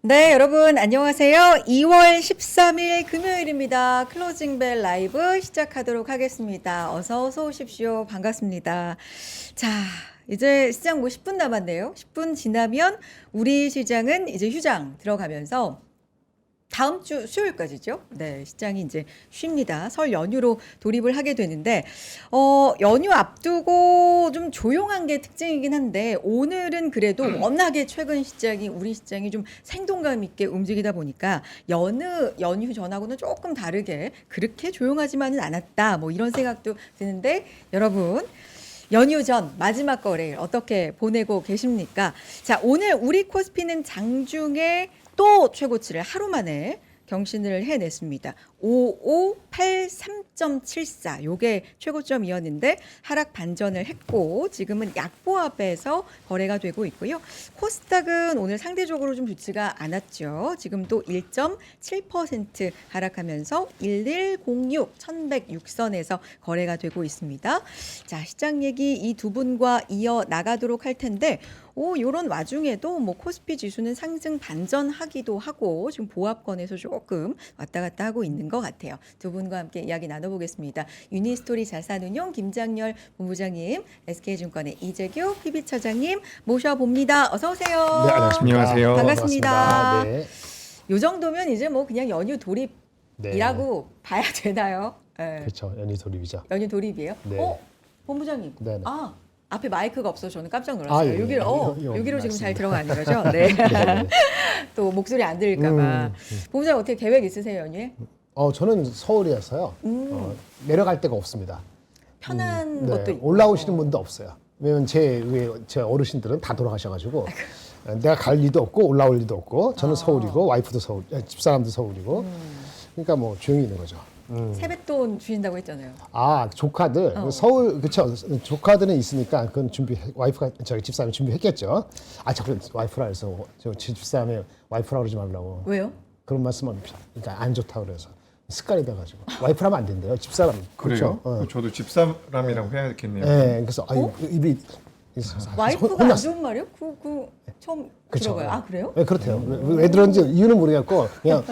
네, 여러분 안녕하세요. 2월 13일 금요일입니다. 클로징벨 라이브 시작하도록 하겠습니다. 어서 오십시오. 반갑습니다. 자, 이제 시장 10분 남았네요. 10분 지나면 우리 시장은 이제 휴장 들어가면서 다음 주 수요일까지죠. 네, 시장이 이제 쉽니다. 설 연휴로 돌입을 하게 되는데, 연휴 앞두고 좀 조용한 게 특징이긴 한데, 오늘은 그래도 워낙에 최근 시장이, 우리 시장이 좀 생동감 있게 움직이다 보니까, 연휴 전하고는 조금 다르게 그렇게 조용하지만은 않았다. 뭐 이런 생각도 드는데, 여러분, 연휴 전 마지막 거래일 어떻게 보내고 계십니까? 자, 오늘 우리 코스피는 장중에 또 최고치를 하루 만에 경신을 해냈습니다. 5583.74 요게 최고점이었는데 하락 반전을 했고 지금은 약보합에서 거래가 되고 있고요. 코스닥은 오늘 상대적으로 좀 좋지가 않았죠. 지금도 1.7% 하락하면서 1106 1106선에서 거래가 되고 있습니다. 자, 시장 얘기 이 두 분과 이어 나가도록 할 텐데 요런 와중에도 뭐 코스피 지수는 상승 반전하기도 하고 지금 보합권에서 조금 왔다 갔다 하고 있는 것 같아요. 두 분과 함께 이야기 나눠보겠습니다. 유니스토리 자산운용 김장렬 본부장님, SK증권의 이재규 PB처장님 모셔봅니다. 어서 오세요. 네, 안녕하십니까. 반갑습니다. 네. 요 정도면 이제 뭐 그냥 연휴 돌입이라고 네. 봐야 되나요? 네. 그렇죠. 연휴 돌입이죠. 연휴 돌입이에요? 네. 본부장님. 네, 네. 앞에 마이크가 없어서 저는 깜짝 놀랐어요. 예. 여기로 지금 잘 맞습니다. 들어가는 거죠? 네. 네. 또 목소리 안 들릴까봐. 본부장 어떻게 계획 있으세요, 연휴에? 저는 서울이어서요. 내려갈 데가 없습니다. 편한 것도 있고. 올라오시는 분도 없어요. 왜냐면 제 어르신들은 다 돌아가셔가지고 내가 갈 리도 없고 올라올 리도 없고 저는 서울이고 와이프도 서울, 집사람도 서울이고 그러니까 뭐 조용히 있는 거죠. 세뱃돈 주신다고 했잖아요. 조카들 서울 그쵸 조카들은 있으니까 그건 와이프가 저기 집사람이 준비했겠죠. 자꾸 와이프라 해서 저 집사람이 와이프라 그러지 말라고. 왜요? 그런 말씀은 그러니까 안 좋다 그래서 습관이 돼가지고 와이프라면 안 된대요. 집사람. 그래요? 그렇죠? 저도 집사람이라고 해야겠네요. 네, 그래서 입이 와이프가 안 좋은 말이요? 처음 그쵸. 들어봐요. 그래요? 네, 그렇대요. 왜 그런지 이유는 모르겠고 그냥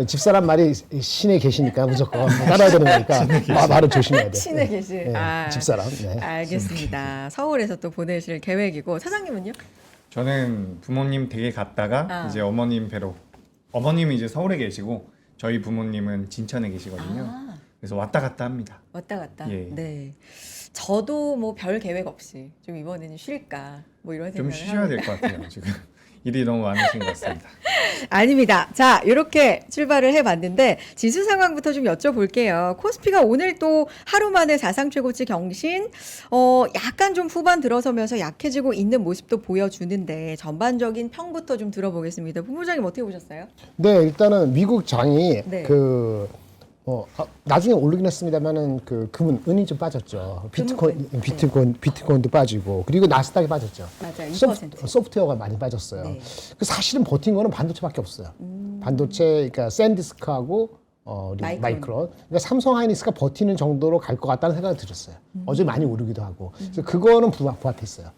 집사람 말이 신에 계시니까 무조건 따라야 되는 거니까 말을 조심해야 돼. 신에 계신. 집사람. 네. 알겠습니다. 서울에서 또 보내실 계획이고 사장님은요? 저는 부모님 댁에 갔다가 이제 어머님 뵈러 어머님은 이제 서울에 계시고 저희 부모님은 진천에 계시거든요. 그래서 왔다 갔다 합니다. 왔다 갔다. 예. 네. 저도 뭐 별 계획 없이 좀 이번에는 쉴까 뭐 이런 좀 생각을 쉬셔야 될 것 같아요. 지금 일이 너무 많으신 것 같습니다. 아닙니다. 자, 이렇게 출발을 해봤는데 지수 상황부터 좀 여쭤볼게요. 코스피가 오늘 또 하루 만에 사상 최고치 경신, 약간 좀 후반 들어서면서 약해지고 있는 모습도 보여주는데 전반적인 평부터 좀 들어보겠습니다. 본부장님 어떻게 보셨어요? 네, 일단은 미국 장이 네. 나중에 오르긴 했습니다만은 은이 좀 빠졌죠. 비트코인도 빠지고 그리고 나스닥이 빠졌죠. 맞아요. 2%. 소프트웨어가 많이 빠졌어요. 네. 사실은 버틴 거는 반도체밖에 없어요. 반도체, 그러니까 샌디스크하고 마이크론. 그러니까 삼성 하이닉스가 버티는 정도로 갈 것 같다는 생각이 들었어요. 어제 많이 오르기도 하고. 그래서 그거는 부합했어요.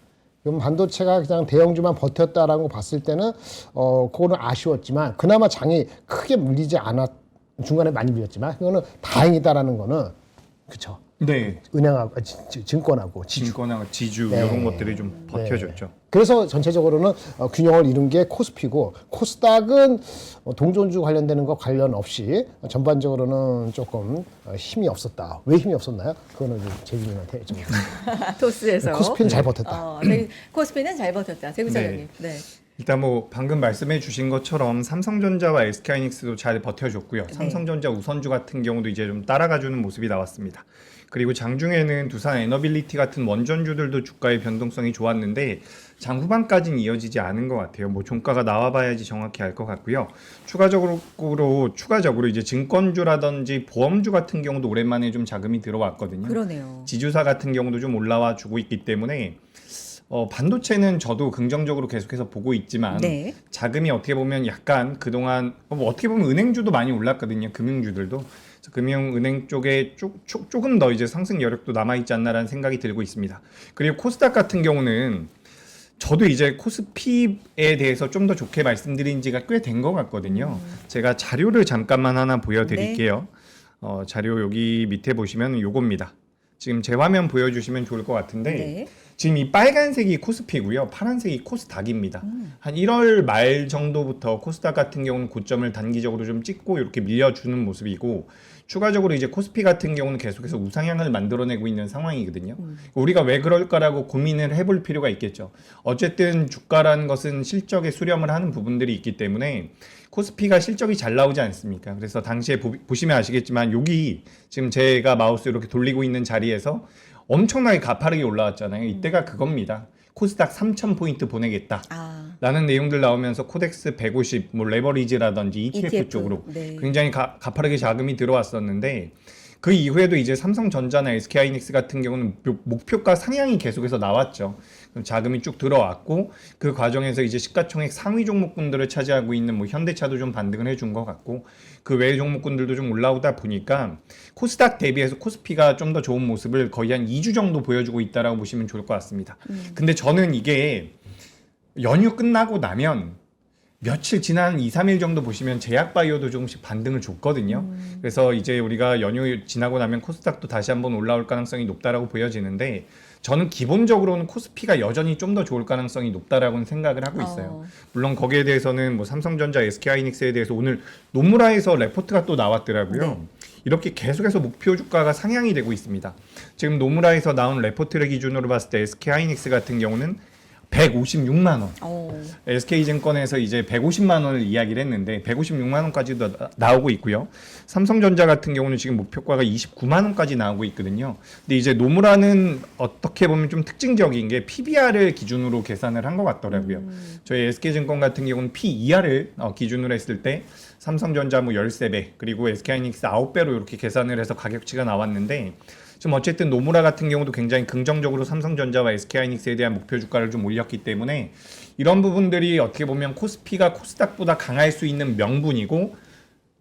그럼 반도체가 그냥 대형주만 버텼다라고 봤을 때는 그거는 아쉬웠지만 그나마 장이 크게 물리지 않았. 중간에 많이 밀렸지만 그거는 다행이다라는 거는 그렇죠. 네. 은행하고 증권하고 지주. 증권하고 지주 네. 이런 것들이 좀 버텨줬죠. 그래서 전체적으로는 균형을 이룬 게 코스피고 코스닥은 동전주 관련되는 거 관련 없이 전반적으로는 조금 힘이 없었다. 왜 힘이 없었나요? 그거는 재규님한테 여쭤보겠습니다. 토스에서. 코스피는 잘 버텼다. 코스피는 잘 버텼다. 세구장님. 네. 일단 뭐 방금 말씀해 주신 것처럼 삼성전자와 SK하이닉스도 잘 버텨줬고요. 삼성전자 우선주 같은 경우도 이제 좀 따라가주는 모습이 나왔습니다. 그리고 장중에는 두산 에너빌리티 같은 원전주들도 주가의 변동성이 좋았는데 장 후반까지는 이어지지 않은 것 같아요. 뭐 종가가 나와봐야지 정확히 알 것 같고요. 추가적으로 이제 증권주라든지 보험주 같은 경우도 오랜만에 좀 자금이 들어왔거든요. 그러네요. 지주사 같은 경우도 좀 올라와 주고 있기 때문에 반도체는 저도 긍정적으로 계속해서 보고 있지만 네. 자금이 어떻게 보면 약간 그동안 어떻게 보면 은행주도 많이 올랐거든요. 금융주들도. 그래서 금융은행 쪽에 조금 더 이제 상승 여력도 남아있지 않나라는 생각이 들고 있습니다. 그리고 코스닥 같은 경우는 저도 이제 코스피에 대해서 좀 더 좋게 말씀드린 지가 꽤 된 것 같거든요. 제가 자료를 잠깐만 하나 보여드릴게요. 자료 여기 밑에 보시면 요겁니다. 지금 제 화면 보여주시면 좋을 것 같은데 네. 지금 이 빨간색이 코스피고요. 파란색이 코스닥입니다. 한 1월 말 정도부터 코스닥 같은 경우는 고점을 단기적으로 좀 찍고 이렇게 밀려주는 모습이고 추가적으로 이제 코스피 같은 경우는 계속해서 우상향을 만들어내고 있는 상황이거든요. 우리가 왜 그럴까라고 고민을 해볼 필요가 있겠죠. 어쨌든 주가라는 것은 실적에 수렴을 하는 부분들이 있기 때문에 코스피가 실적이 잘 나오지 않습니까? 그래서 당시에 보시면 아시겠지만 여기 지금 제가 마우스 이렇게 돌리고 있는 자리에서 엄청나게 가파르게 올라왔잖아요. 이때가 그겁니다. 코스닥 3,000포인트 보내겠다. 라는 내용들 나오면서 코덱스 150, 뭐 레버리지라든지 ETF 쪽으로 네. 굉장히 가파르게 자금이 들어왔었는데 그 이후에도 이제 삼성전자나 SK하이닉스 같은 경우는 목표가 상향이 계속해서 나왔죠. 그럼 자금이 쭉 들어왔고 그 과정에서 이제 시가총액 상위 종목군들을 차지하고 있는 뭐 현대차도 좀 반등을 해준 것 같고 그 외의 종목군들도 좀 올라오다 보니까 코스닥 대비해서 코스피가 좀 더 좋은 모습을 거의 한 2주 정도 보여주고 있다라고 보시면 좋을 것 같습니다. 근데 저는 이게 연휴 끝나고 나면 며칠 지난 2, 3일 정도 보시면 제약바이오도 조금씩 반등을 줬거든요. 그래서 이제 우리가 연휴 지나고 나면 코스닥도 다시 한번 올라올 가능성이 높다라고 보여지는데 저는 기본적으로는 코스피가 여전히 좀 더 좋을 가능성이 높다라고는 생각을 하고 있어요. 물론 거기에 대해서는 뭐 삼성전자, SK하이닉스에 대해서 오늘 노무라에서 레포트가 또 나왔더라고요. 네. 이렇게 계속해서 목표 주가가 상향이 되고 있습니다. 지금 노무라에서 나온 레포트를 기준으로 봤을 때 SK하이닉스 같은 경우는 156만 원. SK증권에서 이제 150만 원을 이야기를 했는데 156만 원까지도 나오고 있고요. 삼성전자 같은 경우는 지금 목표가가 29만 원까지 나오고 있거든요. 근데 이제 노무라는 어떻게 보면 좀 특징적인 게 PBR을 기준으로 계산을 한 것 같더라고요. 저희 SK증권 같은 경우는 PER을 기준으로 했을 때 삼성전자 뭐 13배 그리고 SK하이닉스 9배로 이렇게 계산을 해서 가격치가 나왔는데 좀 어쨌든 노무라 같은 경우도 굉장히 긍정적으로 삼성전자와 SK하이닉스에 대한 목표 주가를 좀 올렸기 때문에 이런 부분들이 어떻게 보면 코스피가 코스닥보다 강할 수 있는 명분이고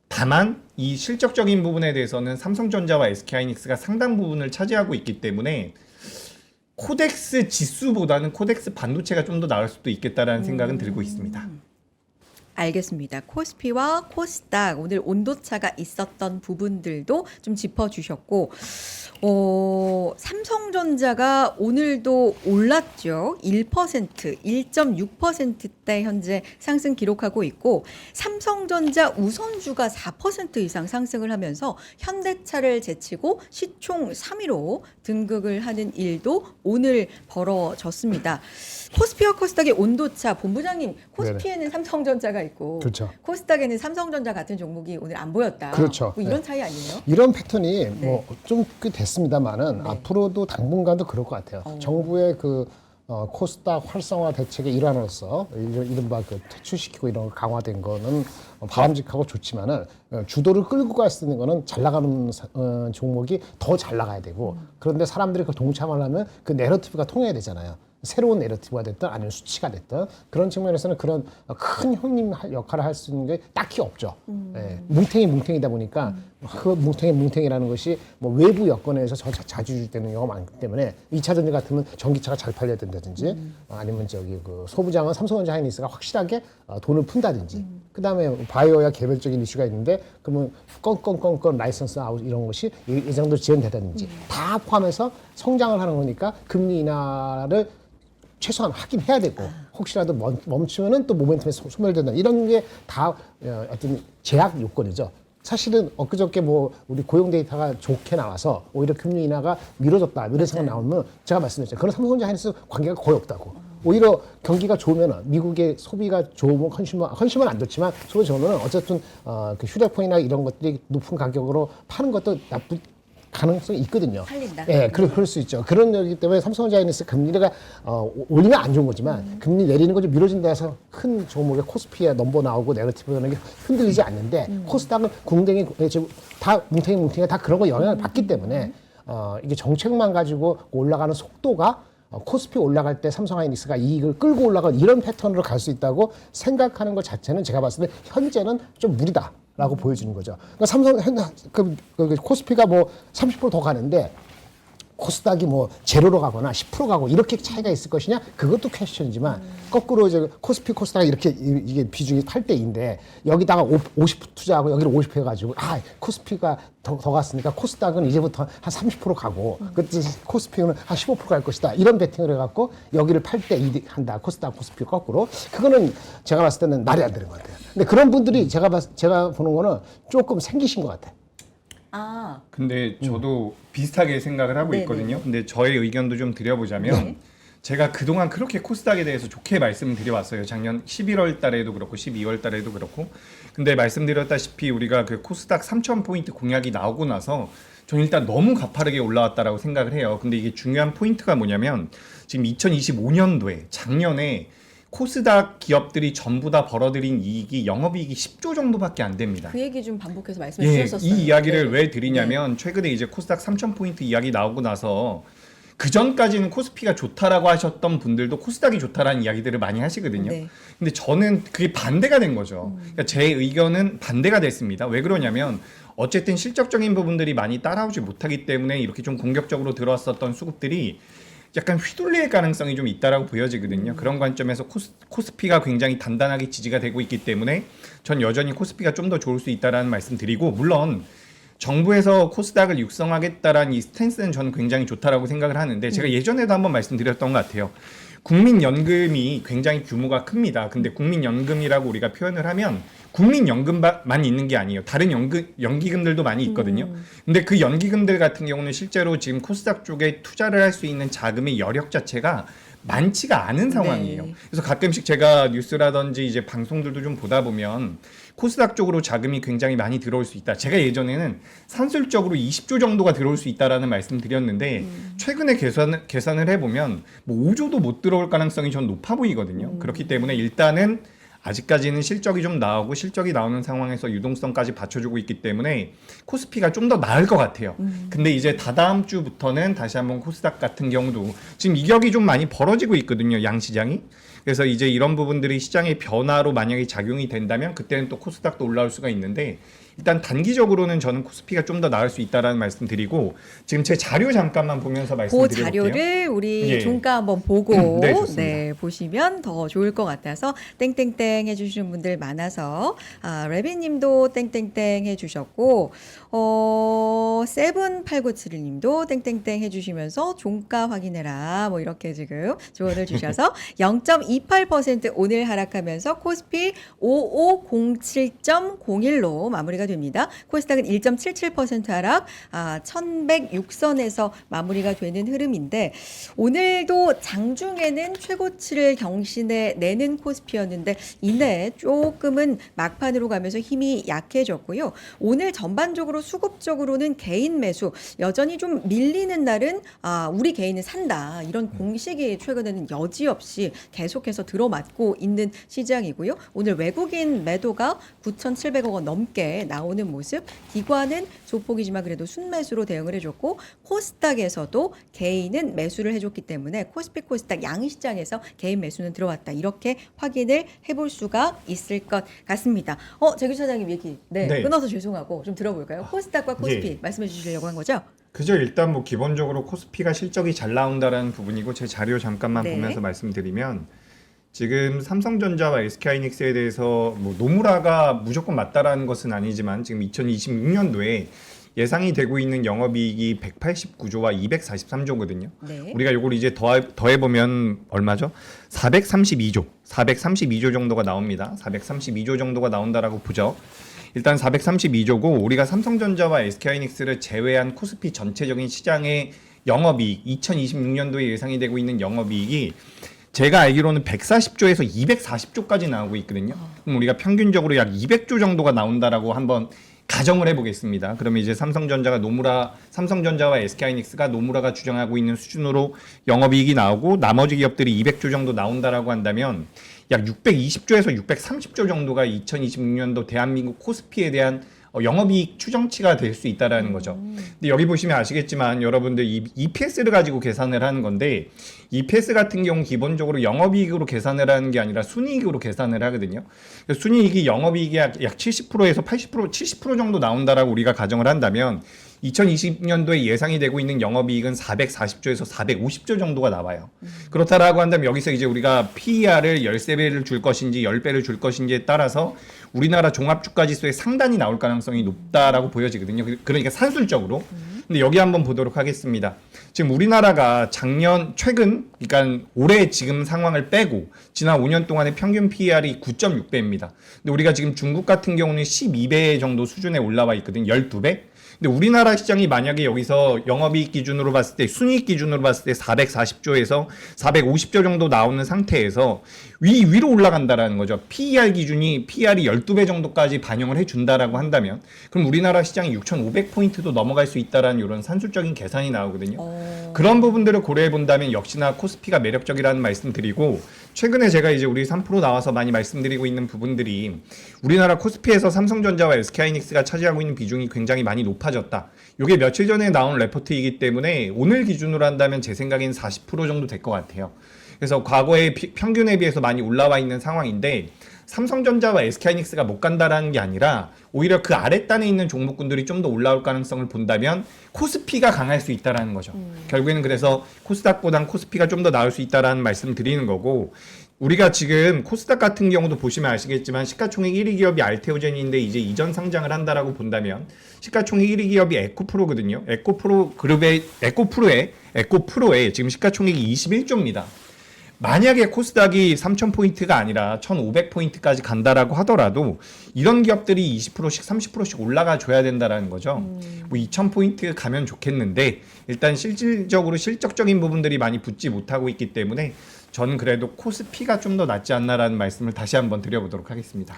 다만 이 실적적인 부분에 대해서는 삼성전자와 SK하이닉스가 상당 부분을 차지하고 있기 때문에 코덱스 지수보다는 코덱스 반도체가 좀 더 나을 수도 있겠다라는 생각은 들고 있습니다. 알겠습니다. 코스피와 코스닥 오늘 온도차가 있었던 부분들도 좀 짚어주셨고 삼성전자가 오늘도 올랐죠. 1%, 1.6%대 현재 상승 기록하고 있고 삼성전자 우선주가 4% 이상 상승을 하면서 현대차를 제치고 시총 3위로 등극을 하는 일도 오늘 벌어졌습니다. 코스피와 코스닥의 온도차, 본부장님 코스피에는 삼성전자가 있고 그렇죠. 코스닥에는 삼성전자 같은 종목이 오늘 안 보였다. 그렇죠. 뭐 이런 네. 차이 아니에요? 이런 패턴이 뭐 좀 꽤 됐습니다만은 앞으로도 당분간도 그럴 것 같아요. 정부의 그 코스닥 활성화 대책의 일환으로서 이른바 그 퇴출시키고 이런 거 강화된 거는 바람직하고 좋지만은 주도를 끌고 갈 수 있는 거는 잘 나가는 종목이 더 잘 나가야 되고 그런데 사람들이 그 동참을 하면 그 내러티브가 통해야 되잖아요. 새로운 내러티브가 됐든 아니면 수치가 됐든 그런 측면에서는 그런 큰 형님 역할을 할 수 있는 게 딱히 없죠. 예, 뭉탱이다 보니까 그 뭉탱이라는 것이 뭐 외부 여건에서 자주 유지되는 경우가 많기 때문에 2차 전지 같으면 전기차가 잘 팔려야 된다든지 아니면 저기 그 소부장은 삼성전자 하이닉스가 확실하게 돈을 푼다든지 그다음에 바이오야 개별적인 이슈가 있는데 그러면 껌 라이선스 아웃 이런 것이 이 정도 지연되다든지 다 포함해서 성장을 하는 거니까 금리 인하를 최소한 하긴 해야 되고 혹시라도 멈추면은 또 모멘텀에 소멸된다 이런 게 다 어떤 제약 요건이죠. 사실은 엊그저께 뭐 우리 고용 데이터가 좋게 나와서 오히려 금리 인하가 미뤄졌다 이런 생각 나오면 제가 말씀드렸죠. 그런 삼성전자 하이닉스 관계가 거의 없다고. 오히려 경기가 좋으면 미국의 소비가 좋으면 컨슈머는 안 좋지만 소비 좋으면 어쨌든 그 휴대폰이나 이런 것들이 높은 가격으로 파는 것도 나쁜 가능성이 있거든요. 팔린다. 예, 그럴 수 있죠. 그런 여기 때문에 삼성전자 하이닉스 금리가 올리면 안 좋은 거지만 금리 내리는 거 좀 미뤄진다 해서 큰 종목의 코스피에 넘버 나오고 내러티브 이런 게 흔들리지 않는데 코스닥은 궁뎅이 다 뭉탱이가 다 그런 거 영향을 받기 때문에 이게 정책만 가지고 올라가는 속도가 코스피 올라갈 때 삼성하이닉스가 이익을 끌고 올라가는 이런 패턴으로 갈 수 있다고 생각하는 것 자체는 제가 봤을 때 현재는 좀 무리다라고 보여지는 거죠. 그러니까 코스피가 뭐 30% 더 가는데 코스닥이 뭐 제로로 가거나 10% 가고 이렇게 차이가 있을 것이냐 그것도 퀘스천이지만 거꾸로 이제 코스피 코스닥이 이렇게 이게 비중이 8대2인데 여기다가 50 투자하고 여기를 50 해가지고 코스피가 더 갔으니까 코스닥은 이제부터 한 30% 가고 그때 코스피는 한 15% 갈 것이다 이런 베팅을 해갖고 여기를 8대2 한다 코스닥 코스피 거꾸로 그거는 제가 봤을 때는 말이 안 되는 것 같아요. 근데 그런 분들이 제가 보는 거는 조금 생기신 것 같아요. 아, 근데 저도 비슷하게 생각을 하고 네네. 있거든요. 근데 저의 의견도 좀 드려보자면 네. 제가 그동안 그렇게 코스닥에 대해서 좋게 말씀을 드려왔어요. 작년 11월 달에도 그렇고 12월 달에도 그렇고. 근데 말씀드렸다시피 우리가 그 코스닥 3,000포인트 공약이 나오고 나서 저는 일단 너무 가파르게 올라왔다라고 생각을 해요. 근데 이게 중요한 포인트가 뭐냐면 지금 2025년도에 작년에 코스닥 기업들이 전부 다 벌어들인 이익이 영업이익이 10조 정도밖에 안 됩니다. 그 얘기 좀 반복해서 말씀해 예, 주셨었어요. 이 이야기를 네. 왜 드리냐면 최근에 이제 코스닥 3,000포인트 이야기 나오고 나서 그 전까지는 코스피가 좋다라고 하셨던 분들도 코스닥이 좋다라는 이야기들을 많이 하시거든요. 네. 근데 저는 그게 반대가 된 거죠. 그러니까 제 의견은 반대가 됐습니다. 왜 그러냐면 어쨌든 실적적인 부분들이 많이 따라오지 못하기 때문에 이렇게 좀 공격적으로 들어왔었던 수급들이 약간 휘둘릴 가능성이 좀 있다라고 보여지거든요. 그런 관점에서 코스피가 굉장히 단단하게 지지가 되고 있기 때문에 전 여전히 코스피가 좀 더 좋을 수 있다라는 말씀 드리고 물론 정부에서 코스닥을 육성하겠다라는 이 스탠스는 저는 굉장히 좋다라고 생각을 하는데 제가 예전에도 한번 말씀드렸던 것 같아요. 국민연금이 굉장히 규모가 큽니다. 근데 국민연금이라고 우리가 표현을 하면 국민연금만 있는 게 아니에요. 다른 연기금들도 많이 있거든요. 근데 그 연기금들 같은 경우는 실제로 지금 코스닥 쪽에 투자를 할 수 있는 자금의 여력 자체가 많지가 않은 상황이에요. 네. 그래서 가끔씩 제가 뉴스라든지 이제 방송들도 좀 보다 보면 코스닥 쪽으로 자금이 굉장히 많이 들어올 수 있다. 제가 예전에는 산술적으로 20조 정도가 들어올 수 있다라는 말씀 드렸는데 최근에 계산을 해보면 뭐 5조도 못 들어올 가능성이 전 높아 보이거든요. 그렇기 때문에 일단은 아직까지는 실적이 좀 나오고 실적이 나오는 상황에서 유동성까지 받쳐주고 있기 때문에 코스피가 좀 더 나을 것 같아요. 근데 이제 다다음 주부터는 다시 한번 코스닥 같은 경우도 지금 이격이 좀 많이 벌어지고 있거든요. 양시장이. 그래서 이제 이런 부분들이 시장의 변화로 만약에 작용이 된다면 그때는 또 코스닥도 올라올 수가 있는데 일단 단기적으로는 저는 코스피가 좀 더 나을 수 있다라는 말씀 드리고 지금 제 자료 잠깐만 보면서 그 말씀드릴게요. 자료를 우리 예. 종가 한번 보고 네, 좋습니다. 네, 보시면 더 좋을 것 같아서 땡땡땡 해주시는 분들 많아서 레비님도 땡땡땡 해주셨고 세븐8971님도 땡땡땡 해주시면서 종가 확인해라 뭐 이렇게 지금 조언을 주셔서 0.28% 오늘 하락하면서 코스피 5507.01로 마무리가 됩니다. 코스닥은 1.77% 하락 1106선에서 마무리가 되는 흐름인데 오늘도 장중에는 최고치를 경신해 내는 코스피였는데 이내 조금은 막판으로 가면서 힘이 약해졌고요. 오늘 전반적으로 수급적으로는 개인 매수 여전히 좀 밀리는 날은 우리 개인은 산다 이런 공식이 최근에는 여지없이 계속해서 들어맞고 있는 시장이고요. 오늘 외국인 매도가 9,700억 원 넘게 나오는 모습 기관은 조폭이지만 그래도 순매수로 대응을 해줬고 코스닥에서도 개인은 매수를 해줬기 때문에 코스피 코스닥 양시장에서 개인 매수는 들어왔다 이렇게 확인을 해볼 수가 있을 것 같습니다. 재규 차장님 얘기 네. 끊어서 죄송하고 좀 들어볼까요? 코스닥과 코스피 예. 말씀해 주시려고 한 거죠? 그죠. 일단 뭐 기본적으로 코스피가 실적이 잘 나온다라는 부분이고 제 자료 잠깐만 네. 보면서 말씀드리면 지금 삼성전자와 SK하이닉스에 대해서 뭐 노무라가 무조건 맞다라는 것은 아니지만 지금 2026년도에 예상이 되고 있는 영업이익이 189조와 243조거든요. 네. 우리가 이걸 이제 더해보면 얼마죠? 432조 정도가 나옵니다. 432조 정도가 나온다라고 보죠. 일단 432조고 우리가 삼성전자와 SK하이닉스를 제외한 코스피 전체적인 시장의 영업이익 2026년도에 예상이 되고 있는 영업이익이 제가 알기로는 140조에서 240조까지 나오고 있거든요. 그럼 우리가 평균적으로 약 200조 정도가 나온다라고 한번 가정을 해보겠습니다. 그러면 이제 삼성전자와 SK하이닉스가 노무라가 주장하고 있는 수준으로 영업이익이 나오고 나머지 기업들이 200조 정도 나온다라고 한다면 약 620조에서 630조 정도가 2026년도 대한민국 코스피에 대한 영업이익 추정치가 될 수 있다라는 거죠. 근데 여기 보시면 아시겠지만 여러분들 이 EPS를 가지고 계산을 하는 건데 EPS 같은 경우 기본적으로 영업이익으로 계산을 하는 게 아니라 순이익으로 계산을 하거든요. 순이익이 영업이익이 약 70%에서 80%, 70% 정도 나온다라고 우리가 가정을 한다면 2020년도에 예상이 되고 있는 영업이익은 440조에서 450조 정도가 나와요. 그렇다라고 한다면 여기서 이제 우리가 PER을 13배를 줄 것인지 10배를 줄 것인지에 따라서 우리나라 종합주가지수의 상단이 나올 가능성이 높다라고 보여지거든요. 그러니까 산술적으로. 근데 여기 한번 보도록 하겠습니다. 지금 우리나라가 최근, 그러니까 올해 지금 상황을 빼고 지난 5년 동안의 평균 PER이 9.6배입니다. 근데 우리가 지금 중국 같은 경우는 12배 정도 수준에 올라와 있거든요. 12배? 근데 우리나라 시장이 만약에 여기서 영업이익 기준으로 봤을 때, 순이익 기준으로 봤을 때 440조에서 450조 정도 나오는 상태에서 위로 올라간다라는 거죠. PER 기준이 PER이 12배 정도까지 반영을 해준다라고 한다면, 그럼 우리나라 시장이 6,500포인트도 넘어갈 수 있다라는 이런 산술적인 계산이 나오거든요. 그런 부분들을 고려해 본다면 역시나 코스피가 매력적이라는 말씀 드리고, 최근에 제가 이제 우리 3프로 나와서 많이 말씀드리고 있는 부분들이 우리나라 코스피에서 삼성전자와 SK하이닉스가 차지하고 있는 비중이 굉장히 많이 높아졌다. 이게 며칠 전에 나온 레포트이기 때문에 오늘 기준으로 한다면 제 생각엔 40% 정도 될 것 같아요. 그래서 과거의 평균에 비해서 많이 올라와 있는 상황인데 삼성전자와 SK하이닉스가 못 간다라는 게 아니라 오히려 그 아랫단에 있는 종목군들이 좀 더 올라올 가능성을 본다면 코스피가 강할 수 있다라는 거죠. 결국에는 그래서 코스닥보단 코스피가 좀 더 나을 수 있다라는 말씀 드리는 거고, 우리가 지금 코스닥 같은 경우도 보시면 아시겠지만 시가총액 1위 기업이 알테오젠인데 이제 이전 상장을 한다라고 본다면 시가총액 1위 기업이 에코프로거든요. 에코프로의 지금 시가총액이 21조입니다. 만약에 코스닥이 3,000포인트가 아니라 1,500포인트까지 간다라고 하더라도 이런 기업들이 20%씩 30%씩 올라가 줘야 된다라는 거죠. 뭐 2,000포인트 가면 좋겠는데 일단 실적적인 부분들이 많이 붙지 못하고 있기 때문에 저는 그래도 코스피가 좀 더 낫지 않나라는 말씀을 다시 한번 드려보도록 하겠습니다.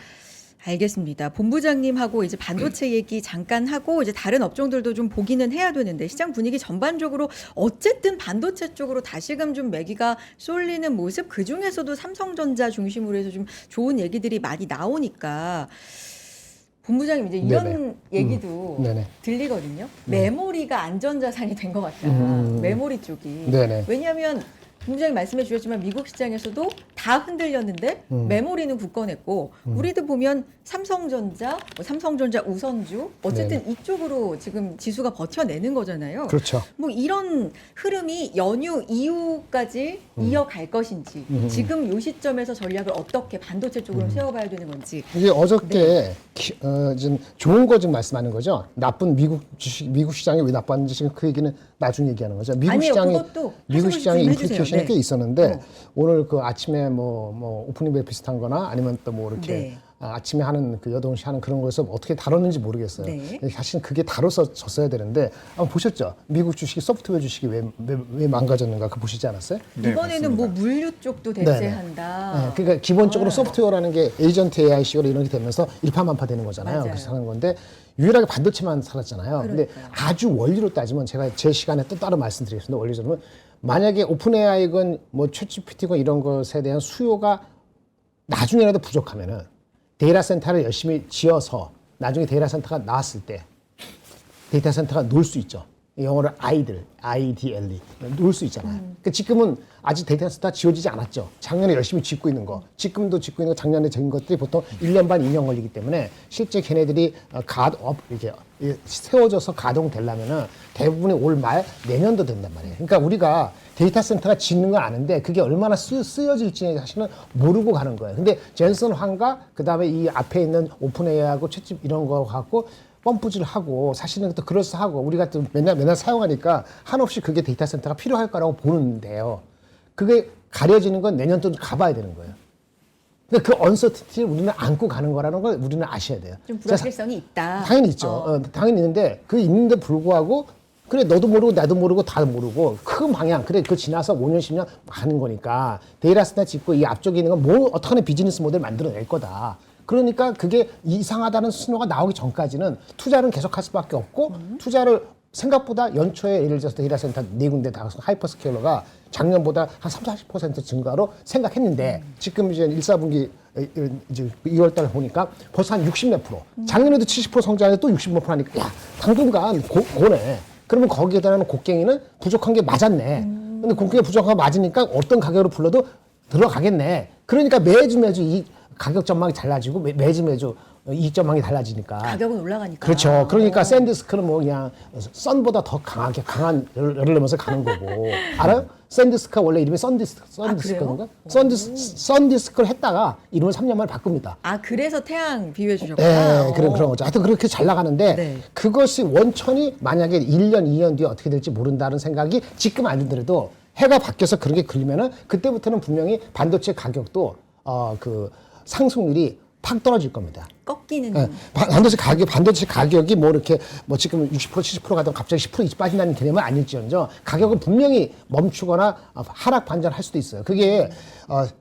알겠습니다. 본부장님하고 이제 반도체 얘기 잠깐 하고 이제 다른 업종들도 좀 보기는 해야 되는데 시장 분위기 전반적으로 어쨌든 반도체 쪽으로 다시금 좀 매기가 쏠리는 모습, 그 중에서도 삼성전자 중심으로 해서 좀 좋은 얘기들이 많이 나오니까 본부장님 이제 이런 네네. 얘기도 네네. 들리거든요. 메모리가 안전자산이 된 것 같다. 메모리 쪽이. 네네. 왜냐하면 본부장님 말씀해 주셨지만 미국 시장에서도 다 흔들렸는데 메모리는 굳건했고 우리도 보면 삼성전자, 삼성전자 우선주 어쨌든 이쪽으로 지금 지수가 버텨내는 거잖아요. 그렇죠. 뭐 이런 흐름이 연휴 이후까지 이어갈 것인지 지금 요 시점에서 전략을 어떻게 반도체 쪽으로 세워봐야 되는 건지. 이게 어저께 지금 좋은 거 지금 말씀하는 거죠. 나쁜 미국 시장이 왜 나빴는지 지금 그 얘기는 나중에 얘기하는 거죠. 미국 시장이 임플리케이션이 꽤 있었는데 오늘 그 아침에 뭐 오프닝 배 비슷한 거나 아니면 또 뭐 이렇게 아침에 하는 그 8시 하는 그런 거에서 어떻게 다뤘는지 모르겠어요. 네. 사실은 그게 다뤘었어야 되는데 한번 보셨죠? 미국 주식이 소프트웨어 주식이 왜 망가졌는가 그거 보시지 않았어요? 네, 이번에는 뭐 물류 쪽도 대체한다. 네, 그러니까 기본적으로 소프트웨어라는 게 에이전트 AI 식으로 이런 게 되면서 일파만파 되는 거잖아요. 맞아요. 그래서 하는 건데 유일하게 반도체만 살았잖아요. 근데 아주 원리로 따지면 제가 제 시간에 또 따로 말씀드리겠습니다. 원리적으로 만약에 오픈 AI건 뭐 챗GPT건 이런 것에 대한 수요가 나중에라도 부족하면은 데이터 센터를 열심히 지어서 나중에 데이터 센터가 나왔을 때 데이터 센터가 놀 수 있죠. 영어로 IDLE 놀 수 있잖아요. 그러니까 지금은 아직 데이터 센터 지어지지 않았죠. 작년에 열심히 짓고 있는 거, 지금도 짓고 있는 거, 작년에 지은 것들이 보통 1년 반, 2년 걸리기 때문에 실제 걔네들이 이렇게 세워져서 가동되려면은 대부분이 올 말 내년도 된단 말이에요. 그러니까 우리가 데이터 센터가 짓는 건 아는데 그게 얼마나 쓰여질지 사실은 모르고 가는 거예요. 근데 젠슨 황과 그다음에 이 앞에 있는 오픈 AI하고 챗집 이런 거 갖고 펌프질 하고 사실은 또 그럴싸하고 우리가 또 맨날 사용하니까 한없이 그게 데이터 센터가 필요할 거라고 보는데요. 그게 가려지는 건 내년 또 가봐야 되는 거예요. 근데 그 언서티티를 우리는 안고 가는 거라는 걸 우리는 아셔야 돼요. 좀 불확실성이 있다. 당연히 있죠. 당연히 있는데 그 있는데 불구하고 그래 너도 모르고 나도 모르고 다 모르고 큰 방향 그래 그거 지나서 5년 10년 하는 거니까 데이터 센터 짓고 이 앞쪽에 있는 건 뭐 어떻게 하는 비즈니스 모델 만들어낼 거다. 그러니까 그게 이상하다는 신호가 나오기 전까지는 투자는 계속할 수밖에 없고 투자를 생각보다 연초에 예를 들어서 데이터 센터 4군데 다 하이퍼스케일러가 작년보다 한 30-40% 증가로 생각했는데 지금 이제 1, 4분기 이제 2월 달 보니까 벌써 한 60몇 프로. 작년에도 70% 성장해서 또 60몇 프로 하니까 야, 당분간 고네. 그러면 거기에 대한 곡괭이는 부족한 게 맞았네. 근데 곡괭이 부족한 게 맞으니까 어떤 가격으로 불러도 들어가겠네. 그러니까 매주 이 가격 전망이 달라지고 매주 이익 전망이 달라지니까. 가격은 올라가니까. 그렇죠. 그러니까 샌디스크는 뭐 그냥 선보다 더 강한 열을 내면서 가는 거고. 알아요? 샌디스크가 원래 이름이 썬디스크인가? 썬디스크를 했다가 이름을 3년 만에 바꿉니다. 아, 그래서 태양 비유해 주셨구나. 네, 그런 거죠. 하여튼 그렇게 잘 나가는데 네. 그것이 원천이 만약에 1년, 2년 뒤에 어떻게 될지 모른다는 생각이 지금 안 들더라도 해가 바뀌어서 그런 게 걸리면은 그때부터는 분명히 반도체 가격도 그 상승률이 팍 떨어질 겁니다. 꺾이는. 네, 반도체 가격이 뭐 이렇게 뭐 지금 60% 70% 가다가 갑자기 10% 20% 빠진다는 개념은 아닐지언정 가격은 분명히 멈추거나 하락 반전할 수도 있어요. 그게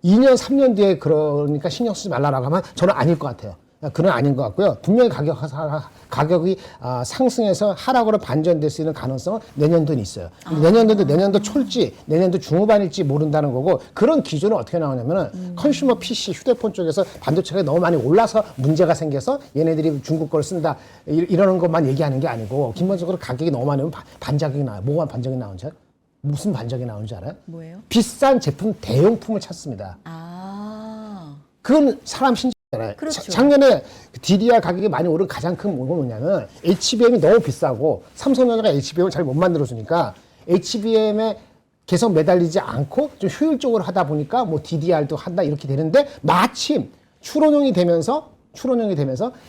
2년 3년 뒤에 그러니까 신경 쓰지 말라라고 하면 저는 아닐 것 같아요. 그건 아닌 것 같고요. 분명히 가격이 상승해서 하락으로 반전될 수 있는 가능성은 내년도는 있어요. 근데 내년도 초일지 내년도 중후반일지 모른다는 거고 그런 기준은 어떻게 나오냐면은 컨슈머 PC 휴대폰 쪽에서 반도체가 너무 많이 올라서 문제가 생겨서 얘네들이 중국 걸 쓴다 이러는 것만 얘기하는 게 아니고 기본적으로 가격이 너무 많으면 반작용이 나와요. 뭐가 반작용이 나오는지 알아요? 무슨 반작용이 나오는지 알아요? 뭐예요? 비싼 제품 대용품을 찾습니다. 아. 그건 사람 신장 그렇죠. 작년에 DDR 가격이 많이 오른 가장 큰 뭐가 뭐냐면 HBM이 너무 비싸고 삼성전자가 HBM을 잘 못 만들어주니까 HBM에 계속 매달리지 않고 좀 효율적으로 하다 보니까 뭐 DDR도 한다 이렇게 되는데 마침 추론용이 되면서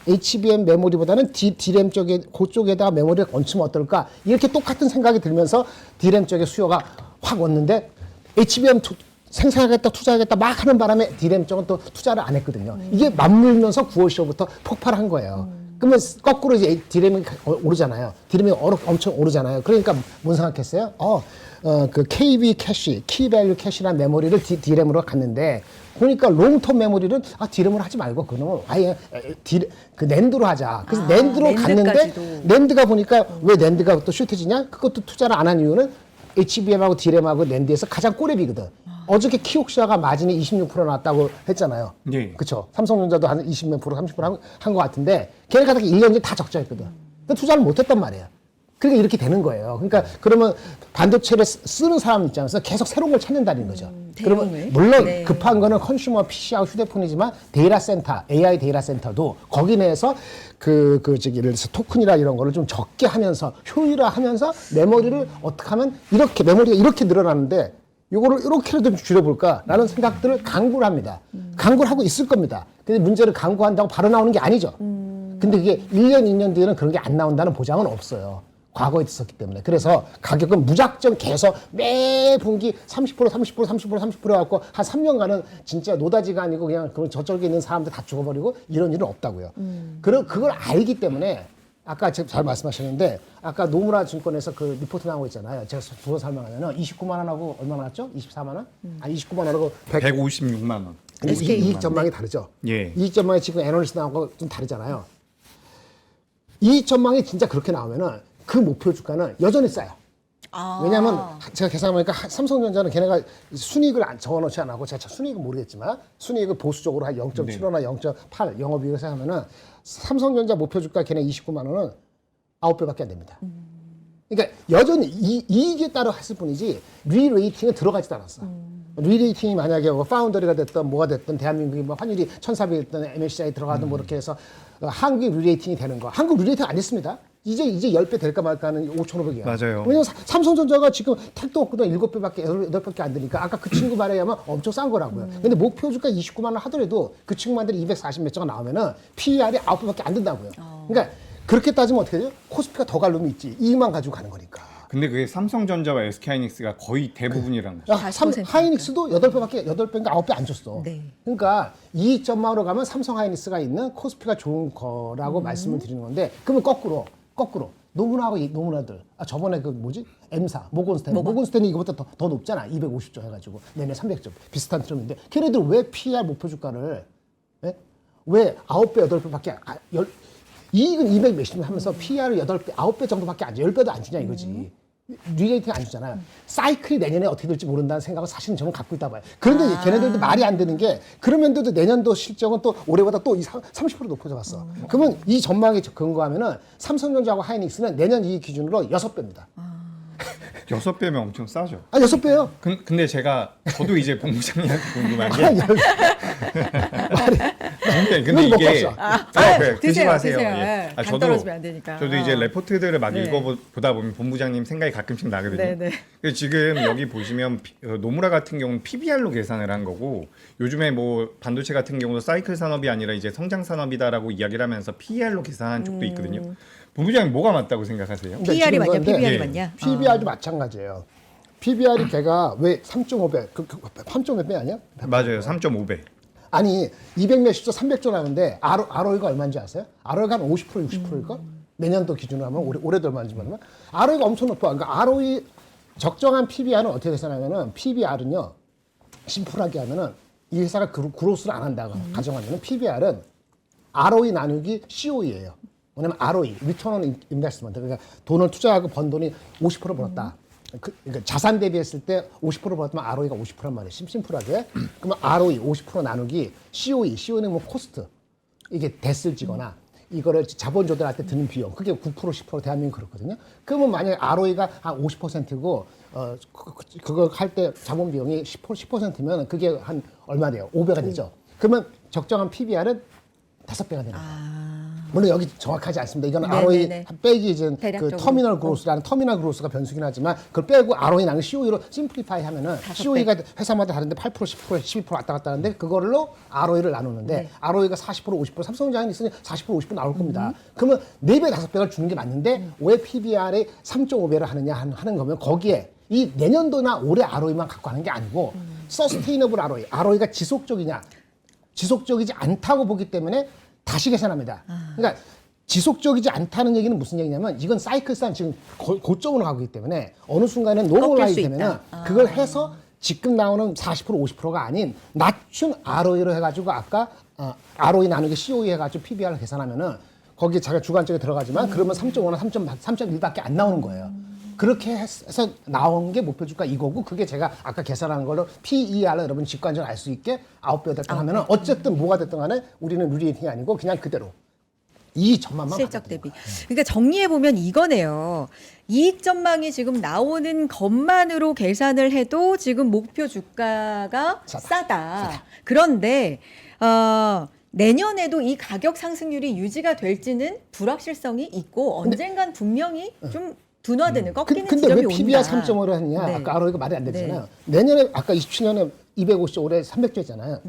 HBM 메모리보다는 D램 쪽에 그쪽에다가 메모리를 얹히면 어떨까 이렇게 똑같은 생각이 들면서 D램 쪽에 수요가 확 왔는데 HBM 생산하겠다, 투자하겠다 막 하는 바람에 D램 쪽은 또 투자를 안 했거든요. 이게 맞물면서 9월 10월부터 폭발한 거예요. 그러면 거꾸로 이제 D램이 오르잖아요. D램이 엄청 오르잖아요. 그러니까 뭔 생각했어요? 그 KB 캐시, 키밸류 캐시라는 메모리를 D램으로 갔는데 보니까 롱텀 메모리는 D램으로 하지 말고 그러면 아예 그 낸드로 하자. 그래서 낸드로 갔는데 낸드가 보니까 왜 낸드가 또 슈트지냐? 그것도 투자를 안 한 이유는 HBM하고 D램하고 낸드에서 가장 꼬레비거든. 어저께 키옥시아가 마진이 26% 나왔다고 했잖아요. 네. 그렇죠. 삼성전자도 한 20몇 프로, 30% 한 것 같은데 걔네가 1년 뒤에 다 적자였거든. 근데 투자를 못했단 말이에요. 그러니까 이렇게 되는 거예요. 그러니까 그러면 반도체를 쓰는 사람 입장에서 계속 새로운 걸 찾는다는 거죠. 그러면 물론 네. 급한 거는 컨슈머 PC하고 휴대폰이지만 데이터 센터, AI 데이터 센터도 거기 내에서 예를 들어서 토큰이나 이런 거를 좀 적게 하면서 효율화하면서 메모리를 어떻게 하면 이렇게 메모리가 이렇게 늘어나는데 요거를 이렇게라도 좀 줄여볼까라는 생각들을 강구를 합니다. 강구를 하고 있을 겁니다. 근데 문제를 강구한다고 바로 나오는 게 아니죠. 근데 그게 1년, 2년 뒤에는 그런 게 안 나온다는 보장은 없어요. 과거에 있었기 때문에. 그래서 가격은 무작정 계속 매 분기 30% 갖고 한 3년간은 진짜 노다지가 아니고 그냥 저쪽에 있는 사람들 다 죽어버리고 이런 일은 없다고요. 그걸 알기 때문에 아까 잘 말씀하셨는데 아까 노무라 증권에서 그 리포트 나온 거 있잖아요. 제가 두번 설명하면은 29만 원하고 얼마나 났죠? 24만 원? 아니 29만 원하고 156만 원. 이익 전망이 다르죠. 예. 이익 전망이 지금 애널리스트 나온 거 좀 다르잖아요. 이익 전망이 진짜 그렇게 나오면은 그 목표 주가는 여전히 싸요. 왜냐하면 제가 계산해보니까 삼성전자는 걔네가 순이익을 적어놓지 않고 제가 순이익은 모르겠지만 순이익을 보수적으로 한 0.75나 0.8 영업이익을 생각하면은 삼성전자 목표 주가 걔네 29만 원은 9배밖에 안 됩니다. 그러니까 여전히 이익에 따라 했을 뿐이지 리레이팅은 들어가지도 않았어. 리레이팅이 만약에 뭐 파운더리가 됐든 뭐가 됐든 대한민국이 뭐 환율이 1,400이었던 MSCI 들어가든 뭐 이렇게 해서 한국이 리레이팅이 되는 거. 한국 리레이팅 안 했습니다. 이제 10배 될까 말까 하는 5,500이야. 맞아요. 왜냐면 삼성전자가 지금 택도 없거든 7배밖에 8배밖에 안 되니까 아까 그 친구 말에 의하면 엄청 싼 거라고요. 근데 목표 주가 29만 원 하더라도 그 친구만들이 240 몇 조가 나오면은 PER이 9배밖에 안 된다고요. 그러니까 그렇게 따지면 어떻게 돼요? 코스피가 더 갈 놈이 있지. 이익만 가지고 가는 거니까. 근데 그게 삼성전자와 SK하이닉스가 거의 대부분이라는 거죠. 하이닉스도 8배인가 9배 안 줬어. 네. 그러니까 이익 전망으로 가면 삼성 하이닉스가 있는 코스피가 좋은 거라고 말씀을 드리는 건데 그러면 거꾸로 노무나하고 노무나들 저번에 그 뭐지 M사 모건스탠이 이거보다 더 높잖아 250조 해가지고 내년 300조 비슷한 트럼인데 걔네들 왜 PER 목표 주가를 왜 9배 8배밖에 이익은 200 몇십 하면서 PER을 8배 9배 정도밖에 안 줘 10배도 안 주냐 이거지 리레이팅 안 주잖아요. 사이클이 내년에 어떻게 될지 모른다는 생각을 사실은 저는 갖고 있다 봐요. 그런데 걔네들도 말이 안 되는 게 그러면도 내년도 실적은 또 올해보다 또 30% 높아져 봤어. 그러면 이 전망에 근거하면은 삼성전자하고 하이닉스는 내년 이익 기준으로 6배입니다. 6배면 엄청 싸죠. 아, 6배요. 근데 저도 이제 본부장님한테 궁금한 게 근데 이건 이게 먹고 드세요, 조심하세요. 드세요. 예. 간 떨어지면 안 되니까. 저도 이제 레포트들을 막 네. 읽어보다 보면 본부장님 생각이 가끔씩 나거든요. 네네. 근데 지금 여기 보시면 노무라 같은 경우는 PBR로 계산을 한 거고 요즘에 뭐 반도체 같은 경우도 사이클 산업이 아니라 이제 성장 산업이다라고 이야기를 하면서 PER로 계산한 쪽도 있거든요. 본부장님 뭐가 맞다고 생각하세요? 근데 PER이 지금 맞냐, 그런데 PBR이 예. 맞냐? PBR도 마찬가지예요. PBR이 걔가 왜 3.5배, 3.5배 아니야? 맞아요. 3.5배. 아니 200 몇십조, 300조 나오는데 ROE가 얼마인지 아세요? ROE가 한 50%, 60%일까? 내년도 기준으로 하면 올해도 얼마인지 모르면 ROE가 엄청 높아. 그러니까 ROE 적정한 PBR은 어떻게 계산하면은 PBR은요 심플하게 하면은 이 회사가 그로스를 안 한다고 가정하면은 PBR은 ROE 나누기 COE예요. 뭐냐면 ROE, Return on Investment. 그러니까 돈을 투자하고 번 돈이 50% 벌었다. 그러니까 자산 대비했을 때 50% 벌었으면 ROE가 50%란 말이에요. 심플하게. 그러면 ROE 50% 나누기 COE는 뭐 코스트. 이게 대스를 지거나 이거를 자본 조달할 때 드는 비용. 그게 9% 10% 대한민국 그렇거든요. 그러면 만약에 ROE가 한 50%고 그거 할 때 자본 비용이 10%면 그게 한 얼마 돼요? 5배가 되죠. 그러면 적정한 PBR은 5배가 되는 거예요. 물론 여기 정확하지 않습니다. 이건 ROE 빼기 이제 그 대략적으로. 터미널 그로스라는 터미널 그로스가 변수긴 하지만 그걸 빼고 ROE 나는 COE로 심플리파이 하면은 COE가 회사마다 다른데 8% 10% 12% 왔다 갔다 하는데 그걸로 ROE를 나누는데 ROE가 40% 50% 삼성전자는 있으니 40% 50% 나올 겁니다. 그러면 4배 5배를 주는 게 맞는데 왜 PBR에 3.5배를 하느냐 하는 거면 거기에 이 내년도나 올해 ROE만 갖고 하는 게 아니고 서스테이너블 ROE, ROE가 지속적이지 않다고 보기 때문에 다시 계산합니다. 그러니까 지속적이지 않다는 얘기는 무슨 얘기냐면 이건 사이클상 지금 고점으로 가고 있기 때문에 어느 순간은 노멀라이즈 되면은 그걸 해서 지금 나오는 40% 50%가 아닌 낮춘 ROE로 해가지고 아까 ROE 나누기 COE 해가지고 PBR을 계산하면은 거기에 자기가 주관적에 들어가지만 그러면 3.5나 3.1밖에 안 나오는 거예요. 그렇게 해서 나온 게 목표주가 이거고 그게 제가 아까 계산한 걸로 PER로 여러분 직관적으로 알 수 있게 9배 됐다 하면은 어쨌든 뭐가 됐든 간에 우리는 리레이팅이 아니고 그냥 그대로 이 전망만 실적 받아들이는 대비. 거예요. 그러니까 정리해 보면 이거네요. 이익 전망이 지금 나오는 것만으로 계산을 해도 지금 목표 주가가 싸다. 그런데 내년에도 이 가격 상승률이 유지가 될지는 불확실성이 있고 언젠간 분명히 좀 둔화되는 꺾이는 근데 지점이 왜 PBR 온다. 3.5로 하느냐? 네. 아까 ROE가 말이 안 되잖아요. 내년에 아까 27년에 250조 올해 300조 했잖아요.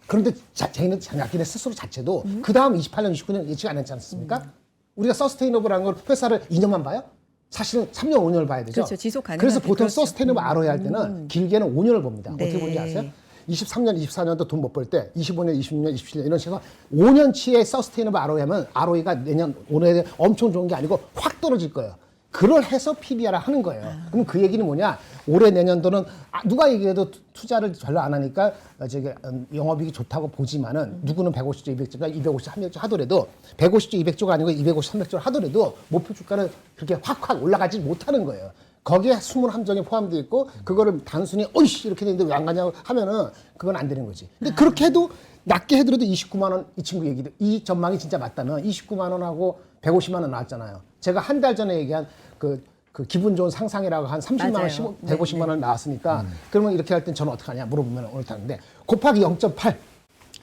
그런데 자기네 스스로 자체도 그 다음 28년, 29년 예측 안 했지 않습니까? 우리가 서스테이너블한 걸 회사를 2년만 봐요? 사실은 3년, 5년을 봐야 되죠. 그렇죠. 지속 가능한 그래서 보통 그렇죠. 서스테이너블 ROE 할 때는 길게는 5년을 봅니다. 네. 어떻게 보는지 아세요? 23년, 24년도 돈 못 벌 때 25년, 26년, 27년 이런 식으로 5년치의 서스테이너블 ROE 하면 ROE가 내년, 올해 엄청 좋은 게 아니고 확 떨어질 거예요. 그걸 해서 PBR을 하는 거예요. 그럼 그 얘기는 뭐냐? 올해 내년도는 누가 얘기해도 투자를 별로 안 하니까 저기 영업이익이 좋다고 보지만은 누구는 150조, 200조가 250조, 300조 하더라도 150조, 200조가 아니고 250, 300조 하더라도 목표 주가는 그렇게 확 올라가지 못하는 거예요. 거기에 숨은 함정이 포함되어 있고 그거를 단순히 어이씨 이렇게 되는데 왜 안 가냐고 하면은 그건 안 되는 거지. 근데 그렇게 해도 낮게 해더라도 29만 원 이 친구 얘기도 이 전망이 진짜 맞다면 29만 원하고 150만 원 나왔잖아요. 제가 한 달 전에 얘기한 그 기분 좋은 상상이라고 한 30만 맞아요. 원, 150만 원 나왔으니까 그러면 이렇게 할 땐 저는 어떻게 하냐 물어보면 오늘 타는데 곱하기 0.8.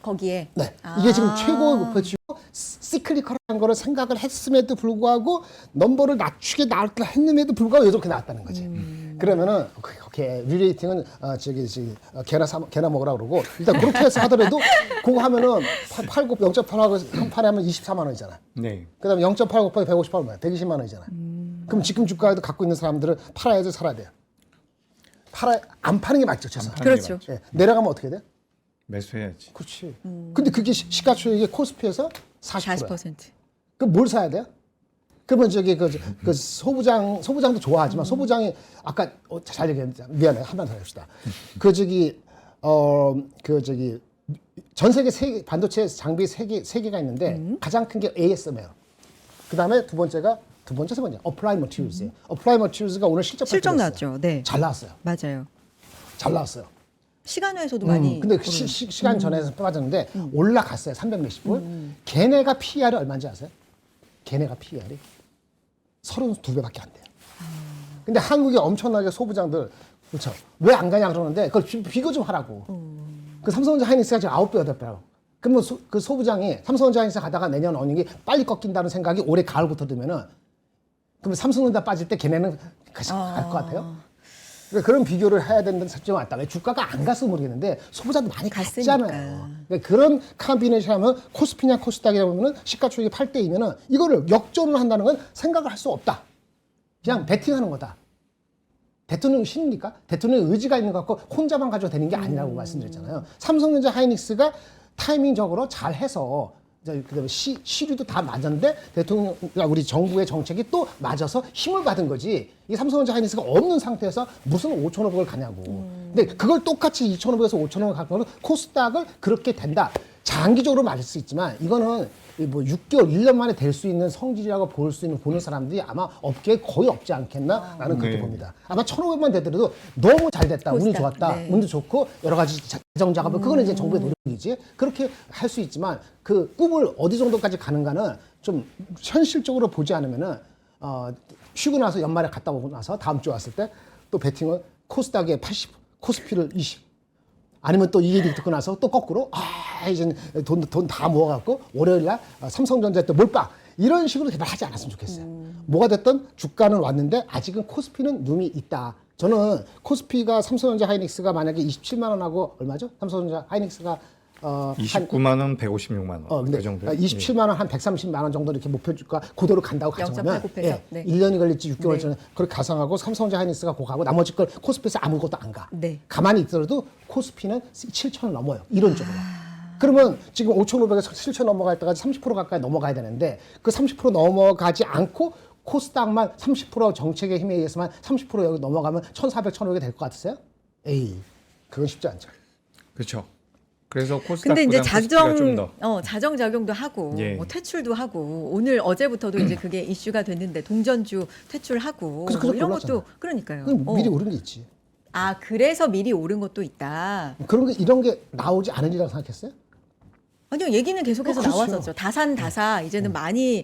거기에 네. 이게 지금 최고 목표치고 시클리컬한 거를 생각을 했음에도 불구하고 넘버를 낮추게 나올까 했음에도 불구하고 이렇게 나왔다는 거지. 그러면은 오케이 리레이팅은 개나 먹으라 그러고 일단 그렇게 해서 하더라도 그거 하면은 0.8하고 3 하면 24만 원이잖아. 네. 그다음에 0.8 곱하기 150 하면 120만 원이잖아. 그럼 지금 주가에도 갖고 있는 사람들은 팔아야지 살아야 돼요. 안 파는 게 맞죠, 최소. 그렇죠. 예, 내려가면 어떻게 돼? 매수해야지. 그렇지. 근데 그게 시가총액의 코스피에서 40%야. 40%. 그럼 뭘 사야 돼요? 그러면 저기 그 소부장도 좋아하지만 소부장이 아까 잘 얘기했는데 미안해 한번 더 해봅시다. 전 세계 반도체 장비 세 개가 있는데 가장 큰 게 ASML. 그 다음에 세 번째 Applied Materials예요. Applied Materials가 오늘 실적 나왔죠. 네. 잘 나왔어요. 맞아요. 잘 나왔어요. 시간외에서도 많이. 근데 시간 전에서 빠졌는데 올라갔어요. 300 몇십 불. 걔네가 PER이 얼마인지 아세요? 걔네가 PER이 32배밖에 안 돼요. 근데 한국의 엄청나게 소부장들 그렇죠. 왜 안 가냐 그러는데 그걸 비교 좀 하라고. 그 삼성전자 하이닉스가 지금 9배, 8배라고. 그러면 그 소부장이 삼성전자 하이닉스 가다가 내년 어닝이 빨리 꺾인다는 생각이 올해 가을부터 들면은 그러면 삼성전자 빠질 때 걔네는 갈 것 같아요? 그러니까 그런 비교를 해야 된다는 설정이 왔다가 주가가 안 갔으면 모르겠는데 소비자도 많이 갔잖아요. 그러니까 그런 컴비네이션 하면 코스피냐 코스닥이라 보면은 시가총액이 8대이면은 이거를 역전을 한다는 건 생각을 할 수 없다. 그냥 베팅하는 거다. 대통령 신입니까? 대통령 의지가 있는 것 같고 혼자만 가져도 되는 게 아니라고 말씀드렸잖아요. 삼성전자 하이닉스가 타이밍적으로 잘 해서 그다음에 시류도 다 맞았는데 대통령 우리 정부의 정책이 또 맞아서 힘을 받은 거지. 이 삼성전자 하이닉스가 없는 상태에서 무슨 5,500을 가냐고. 근데 그걸 똑같이 2,500에서 5,000원을 갖고는 코스닥을 그렇게 된다. 장기적으로 맞을 수 있지만 이거는 뭐 6개월, 1년 만에 될 수 있는 성질이라고 볼 수 있는 보는 사람들이 아마 업계에 거의 없지 않겠나라는 그렇게 봅니다. 아마 1,500만 되더라도 너무 잘 됐다, 코스닥, 운이 좋았다, 네. 운도 좋고 여러 가지 재정 작업을 그거는 이제 정부의 노력이지. 그렇게 할 수 있지만 그 꿈을 어디 정도까지 가는가는 좀 현실적으로 보지 않으면은 쉬고 나서 연말에 갔다 오고 나서 다음 주에 왔을 때 또 베팅은 코스닥에 80, 코스피를 20. 아니면 또 이 얘기 듣고 나서 또 거꾸로 이제 돈 다 모아갖고 월요일날 삼성전자에 또 몰빵 이런 식으로 제발 하지 않았으면 좋겠어요. 뭐가 됐든 주가는 왔는데 아직은 코스피는 룸이 있다. 저는 코스피가 삼성전자 하이닉스가 만약에 27만 원하고 얼마죠? 삼성전자 하이닉스가 29만 원, 156만 원. 근데 그 정도. 27만 원, 한 130만 원 정도 이렇게 목표 주가 고도로 간다고 가정하면 0.89 배죠. 네. 1년이 걸릴지 6개월 네. 전에 그렇게 가상하고 삼성전자 하이닉스가 고 가고 나머지 걸 코스피에서 아무것도 안 가. 네. 가만히 있더라도 코스피는 7,000을 넘어요. 이론적으로. 그러면 지금 5,500에서 7,000 넘어갈 때까지 30% 가까이 넘어가야 되는데 그 30% 넘어가지 않고 코스닥만 30% 정책의 힘에 의해서만 30% 여기 넘어가면 1,400, 1,500이 될 것 같으세요? 에이, 그건 쉽지 않죠. 그렇죠. 그래서 코스닥보다 근데 이제 코스피가 좀 더. 자정 작용도 하고 예. 뭐 퇴출도 하고 오늘 어제부터도 이제 그게 이슈가 됐는데 동전주 퇴출하고 그래서 뭐 이런 올랐잖아요. 것도 그러니까요. 그럼 미리 오른 게 있지. 그래서 미리 오른 것도 있다. 그런 게 이런 게 나오지 않으리라고 생각했어요? 아니요, 얘기는 계속해서 그렇죠. 나왔었죠. 다사 이제는 많이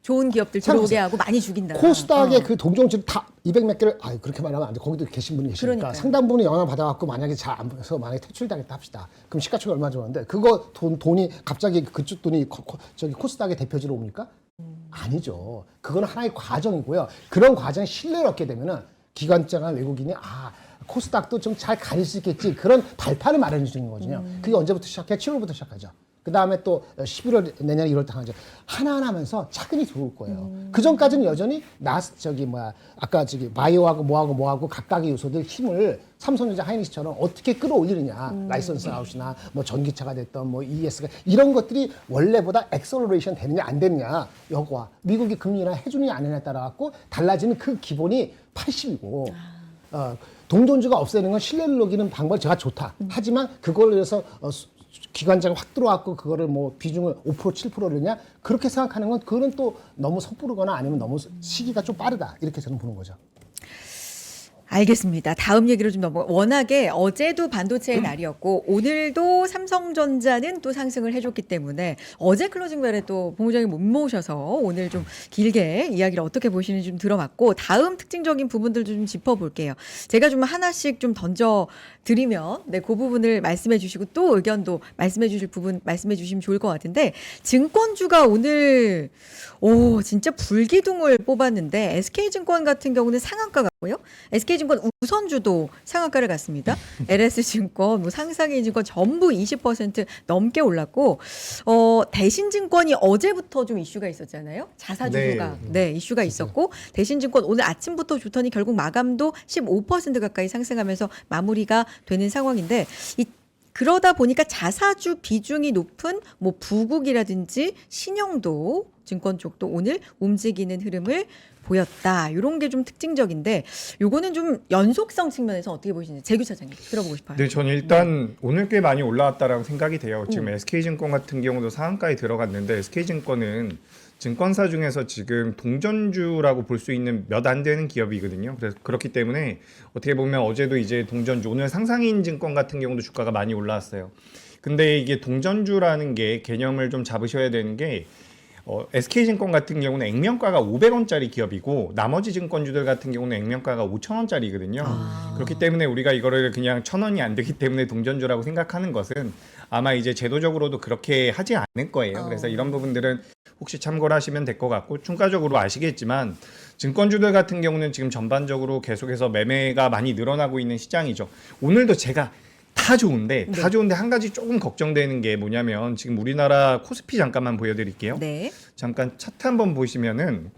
좋은 기업들 들어오게 하고 많이 죽인다. 코스닥의 그 동종지를 다 200몇 개를 그렇게 말하면 안 돼. 거기도 계신 분이 계시니까 그러니까요. 상당 부분이 영향 받아갖고 만약에 잘 안 돼서 만약에 퇴출당했다 합시다. 그럼 시가총액 얼마 좋았는데 그거 돈이 갑자기 그쪽 돈이 저기 코스닥의 대표지로 옵니까? 아니죠. 그건 하나의 과정이고요. 그런 과정에 신뢰를 얻게 되면은 기관장이나 외국인이 코스닥도 좀 잘 가릴 수 있겠지. 그런 발판을 마련해 주는 거거든요. 그게 언제부터 시작해? 7월부터 시작하죠. 그 다음에 또 11월 내년 1월 달 하죠. 하나하나 하면서 차근히 들어올 거예요. 그 전까지는 여전히 아까 바이오하고 각각의 요소들 힘을 삼성전자 하이닉스처럼 어떻게 끌어올리느냐. 라이선스 아웃이나 뭐 전기차가 됐던 뭐 ES가 이런 것들이 원래보다 엑셀러레이션 되느냐 안 되느냐. 여과 미국이 금리나 해주느냐 안 하느냐에 따라 갖고 달라지는 그 기본이 80이고 동전주가 없애는 건 신뢰를 녹이는 방법이 제가 좋다. 하지만 그걸 위해서 기관장이 확 들어왔고 그거를 뭐 비중을 5% 7%냐 그렇게 생각하는 건 그거는 또 너무 섣부르거나 아니면 너무 시기가 좀 빠르다 이렇게 저는 보는 거죠. 알겠습니다. 다음 얘기로 좀 워낙에 어제도 반도체의 날이었고 오늘도 삼성전자는 또 상승을 해줬기 때문에 어제 클로징벨에 또 본부장님 못 모셔서 오늘 좀 길게 이야기를 어떻게 보시는지 좀 들어봤고 다음 특징적인 부분들 좀 짚어볼게요. 제가 좀 하나씩 좀 던져드리면 그 부분을 말씀해 주시고 또 의견도 말씀해 주실 부분 말씀해 주시면 좋을 것 같은데 증권주가 오늘 진짜 불기둥을 뽑았는데 SK증권 같은 경우는 상한가 같고요. SK증권 우선주도 상한가를 갔습니다. LS증권, 뭐 상상인증권 전부 20% 넘게 올랐고 대신증권이 어제부터 좀 이슈가 있었잖아요. 자사주가 이슈가 있었고 대신증권 오늘 아침부터 좋더니 결국 마감도 15% 가까이 상승하면서 마무리가 되는 상황인데 그러다 보니까 자사주 비중이 높은 뭐 부국이라든지 신영도 증권 쪽도 오늘 움직이는 흐름을 보였다. 이런 게 좀 특징적인데 요거는 좀 연속성 측면에서 어떻게 보시는지 재규 차장님 들어보고 싶어요. 네, 저는 일단 오늘 꽤 많이 올라왔다라고 생각이 돼요. 지금 SK증권 같은 경우도 상한가에 들어갔는데 SK증권은 증권사 중에서 지금 동전주라고 볼 수 있는 몇 안 되는 기업이거든요. 그래서 그렇기 때문에 어떻게 보면 어제도 이제 동전주, 오늘 상상인 증권 같은 경우도 주가가 많이 올라왔어요. 근데 이게 동전주라는 게 개념을 좀 잡으셔야 되는 게 SK증권 같은 경우는 액면가가 500원짜리 기업이고 나머지 증권주들 같은 경우는 액면가가 5,000원짜리거든요. 그렇기 때문에 우리가 이거를 그냥 1,000원이 안 되기 때문에 동전주라고 생각하는 것은 아마 이제 제도적으로도 그렇게 하지 않을 거예요. 그래서 이런 부분들은 혹시 참고를 하시면 될 것 같고 충가적으로 아시겠지만 증권주들 같은 경우는 지금 전반적으로 계속해서 매매가 많이 늘어나고 있는 시장이죠. 오늘도 제가 다 좋은데 한 가지 조금 걱정되는 게 뭐냐면 지금 우리나라 코스피 잠깐만 보여드릴게요. 네. 잠깐 차트 한번 보시면은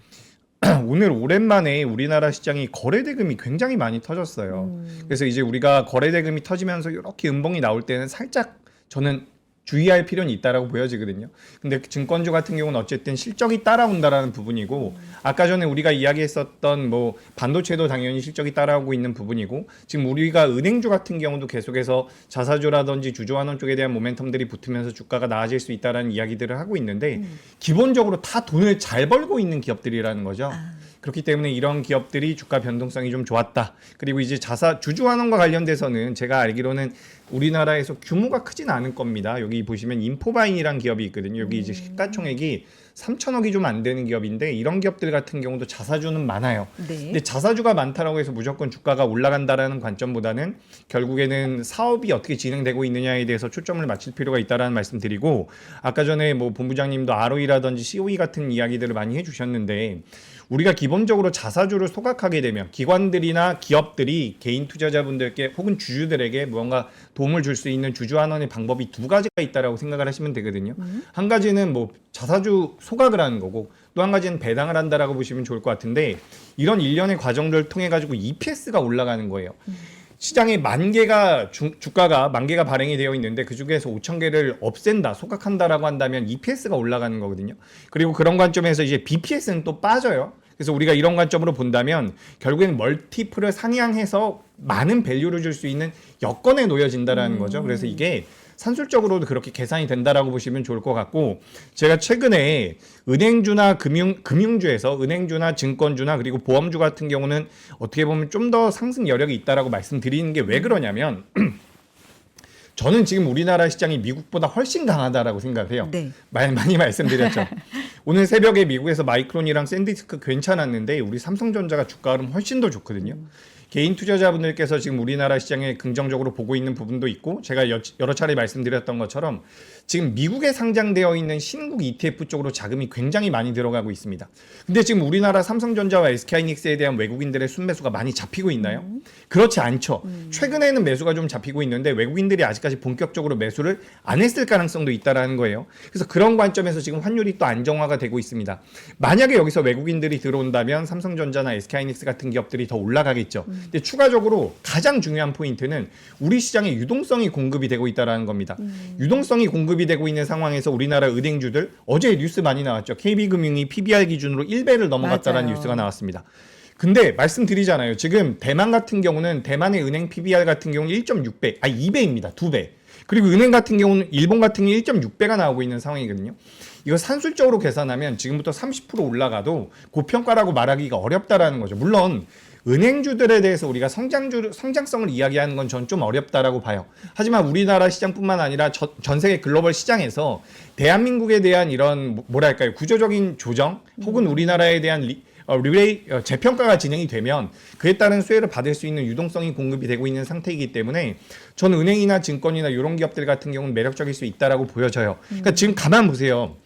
오늘 오랜만에 우리나라 시장이 거래대금이 굉장히 많이 터졌어요. 그래서 이제 우리가 거래대금이 터지면서 이렇게 음봉이 나올 때는 살짝 저는 주의할 필요는 있다라고 보여지거든요. 근데 증권주 같은 경우는 어쨌든 실적이 따라온다라는 부분이고 아까 전에 우리가 이야기했었던 뭐 반도체도 당연히 실적이 따라오고 있는 부분이고 지금 우리가 은행주 같은 경우도 계속해서 자사주라든지 주주환원 쪽에 대한 모멘텀들이 붙으면서 주가가 나아질 수 있다라는 이야기들을 하고 있는데 기본적으로 다 돈을 잘 벌고 있는 기업들이라는 거죠. 그렇기 때문에 이런 기업들이 주가 변동성이 좀 좋았다. 그리고 이제 주주환원과 관련돼서는 제가 알기로는 우리나라에서 규모가 크진 않을 겁니다. 여기 보시면 인포바인이라는 기업이 있거든요. 여기 이제 시가총액이 3천억이 좀 안 되는 기업인데 이런 기업들 같은 경우도 자사주는 많아요. 네. 근데 자사주가 많다라고 해서 무조건 주가가 올라간다라는 관점보다는 결국에는 사업이 어떻게 진행되고 있느냐에 대해서 초점을 맞출 필요가 있다라는 말씀드리고 아까 전에 뭐 본부장님도 ROE라든지 COE 같은 이야기들을 많이 해주셨는데 우리가 기본적으로 자사주를 소각하게 되면 기관들이나 기업들이 개인 투자자분들께 혹은 주주들에게 무언가 도움을 줄 수 있는 주주환원의 방법이 두 가지가 있다라고 생각을 하시면 되거든요. 한 가지는 뭐 자사주 소각을 하는 거고 또 한 가지는 배당을 한다라고 보시면 좋을 것 같은데 이런 일련의 과정들을 통해 가지고 EPS가 올라가는 거예요. 시장에 주가가 10,000개가 발행이 되어 있는데 그 중에서 5,000개를 없앤다, 소각한다라고 한다면 EPS가 올라가는 거거든요. 그리고 그런 관점에서 이제 BPS는 또 빠져요. 그래서 우리가 이런 관점으로 본다면 결국에는 멀티플을 상향해서 많은 밸류를 줄 수 있는 여건에 놓여진다라는 거죠. 그래서 이게 산술적으로도 그렇게 계산이 된다라고 보시면 좋을 것 같고 제가 최근에 은행주나 금융주에서 은행주나 증권주나 그리고 보험주 같은 경우는 어떻게 보면 좀 더 상승 여력이 있다라고 말씀드리는 게 왜 그러냐면 저는 지금 우리나라 시장이 미국보다 훨씬 강하다라고 생각을 해요. 네. 많이 말씀드렸죠. 오늘 새벽에 미국에서 마이크론이랑 샌디스크 괜찮았는데 우리 삼성전자가 주가 흐름 훨씬 더 좋거든요. 개인 투자자분들께서 지금 우리나라 시장에 긍정적으로 보고 있는 부분도 있고 제가 여러 차례 말씀드렸던 것처럼 지금 미국에 상장되어 있는 신국 ETF 쪽으로 자금이 굉장히 많이 들어가고 있습니다. 근데 지금 우리나라 삼성전자와 SK하이닉스에 대한 외국인들의 순매수가 많이 잡히고 있나요? 그렇지 않죠. 최근에는 매수가 좀 잡히고 있는데 외국인들이 아직까지 본격적으로 매수를 안 했을 가능성도 있다라는 거예요. 그래서 그런 관점에서 지금 환율이 또 안정화가 되고 있습니다. 만약에 여기서 외국인들이 들어온다면 삼성전자나 SK하이닉스 같은 기업들이 더 올라가겠죠. 근데 추가적으로 가장 중요한 포인트는 우리 시장에 유동성이 공급이 되고 있다는 겁니다. 유동성이 공급이 되고 있는 상황에서 우리나라 은행주들 어제 뉴스 많이 나왔죠. KB금융이 PBR 기준으로 1배를 넘어갔다는 뉴스가 나왔습니다. 근데 말씀드리잖아요. 지금 대만 같은 경우는 대만의 은행 PBR 같은 경우는 1.6배, 2배입니다. 2배. 그리고 은행 같은 경우는 일본 같은 경우는 1.6배가 나오고 있는 상황이거든요. 이거 산술적으로 계산하면 지금부터 30% 올라가도 고평가라고 말하기가 어렵다라는 거죠. 물론 은행주들에 대해서 우리가 성장성을 이야기하는 건 전 좀 어렵다라고 봐요. 하지만 우리나라 시장뿐만 아니라 전 세계 글로벌 시장에서 대한민국에 대한 이런 뭐랄까요 구조적인 조정 혹은 우리나라에 대한 재평가가 진행이 되면 그에 따른 수혜를 받을 수 있는 유동성이 공급이 되고 있는 상태이기 때문에 저는 은행이나 증권이나 이런 기업들 같은 경우는 매력적일 수 있다라고 보여져요. 그러니까 지금 가만 보세요.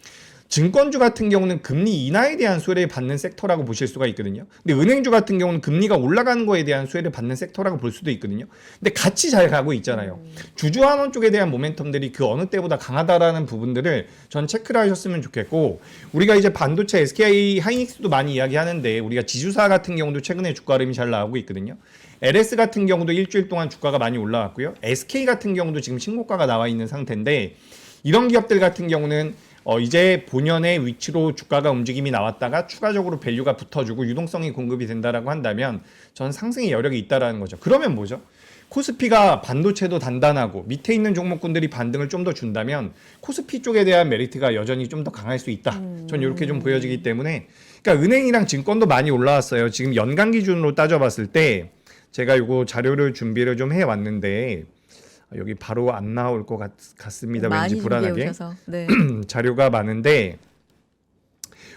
증권주 같은 경우는 금리 인하에 대한 수혜를 받는 섹터라고 보실 수가 있거든요. 근데 은행주 같은 경우는 금리가 올라가는 거에 대한 수혜를 받는 섹터라고 볼 수도 있거든요. 근데 같이 잘 가고 있잖아요. 주주환원 쪽에 대한 모멘텀들이 그 어느 때보다 강하다라는 부분들을 전 체크를 하셨으면 좋겠고 우리가 이제 반도체 SK 하이닉스도 많이 이야기하는데 우리가 지주사 같은 경우도 최근에 주가 흐름이 잘 나오고 있거든요. LS 같은 경우도 일주일 동안 주가가 많이 올라왔고요. SK 같은 경우도 지금 신고가가 나와 있는 상태인데 이런 기업들 같은 경우는 이제 본연의 위치로 주가가 움직임이 나왔다가 추가적으로 밸류가 붙어주고 유동성이 공급이 된다라고 한다면 전 상승의 여력이 있다라는 거죠. 그러면 뭐죠? 코스피가 반도체도 단단하고 밑에 있는 종목군들이 반등을 좀 더 준다면 코스피 쪽에 대한 메리트가 여전히 좀 더 강할 수 있다. 전 이렇게 좀 보여지기 때문에 그러니까 은행이랑 증권도 많이 올라왔어요. 지금 연간 기준으로 따져봤을 때 제가 이거 자료를 준비를 좀 해왔는데 여기 바로 안 나올 것 같습니다. 왠지 불안하게. 네. 자료가 많은데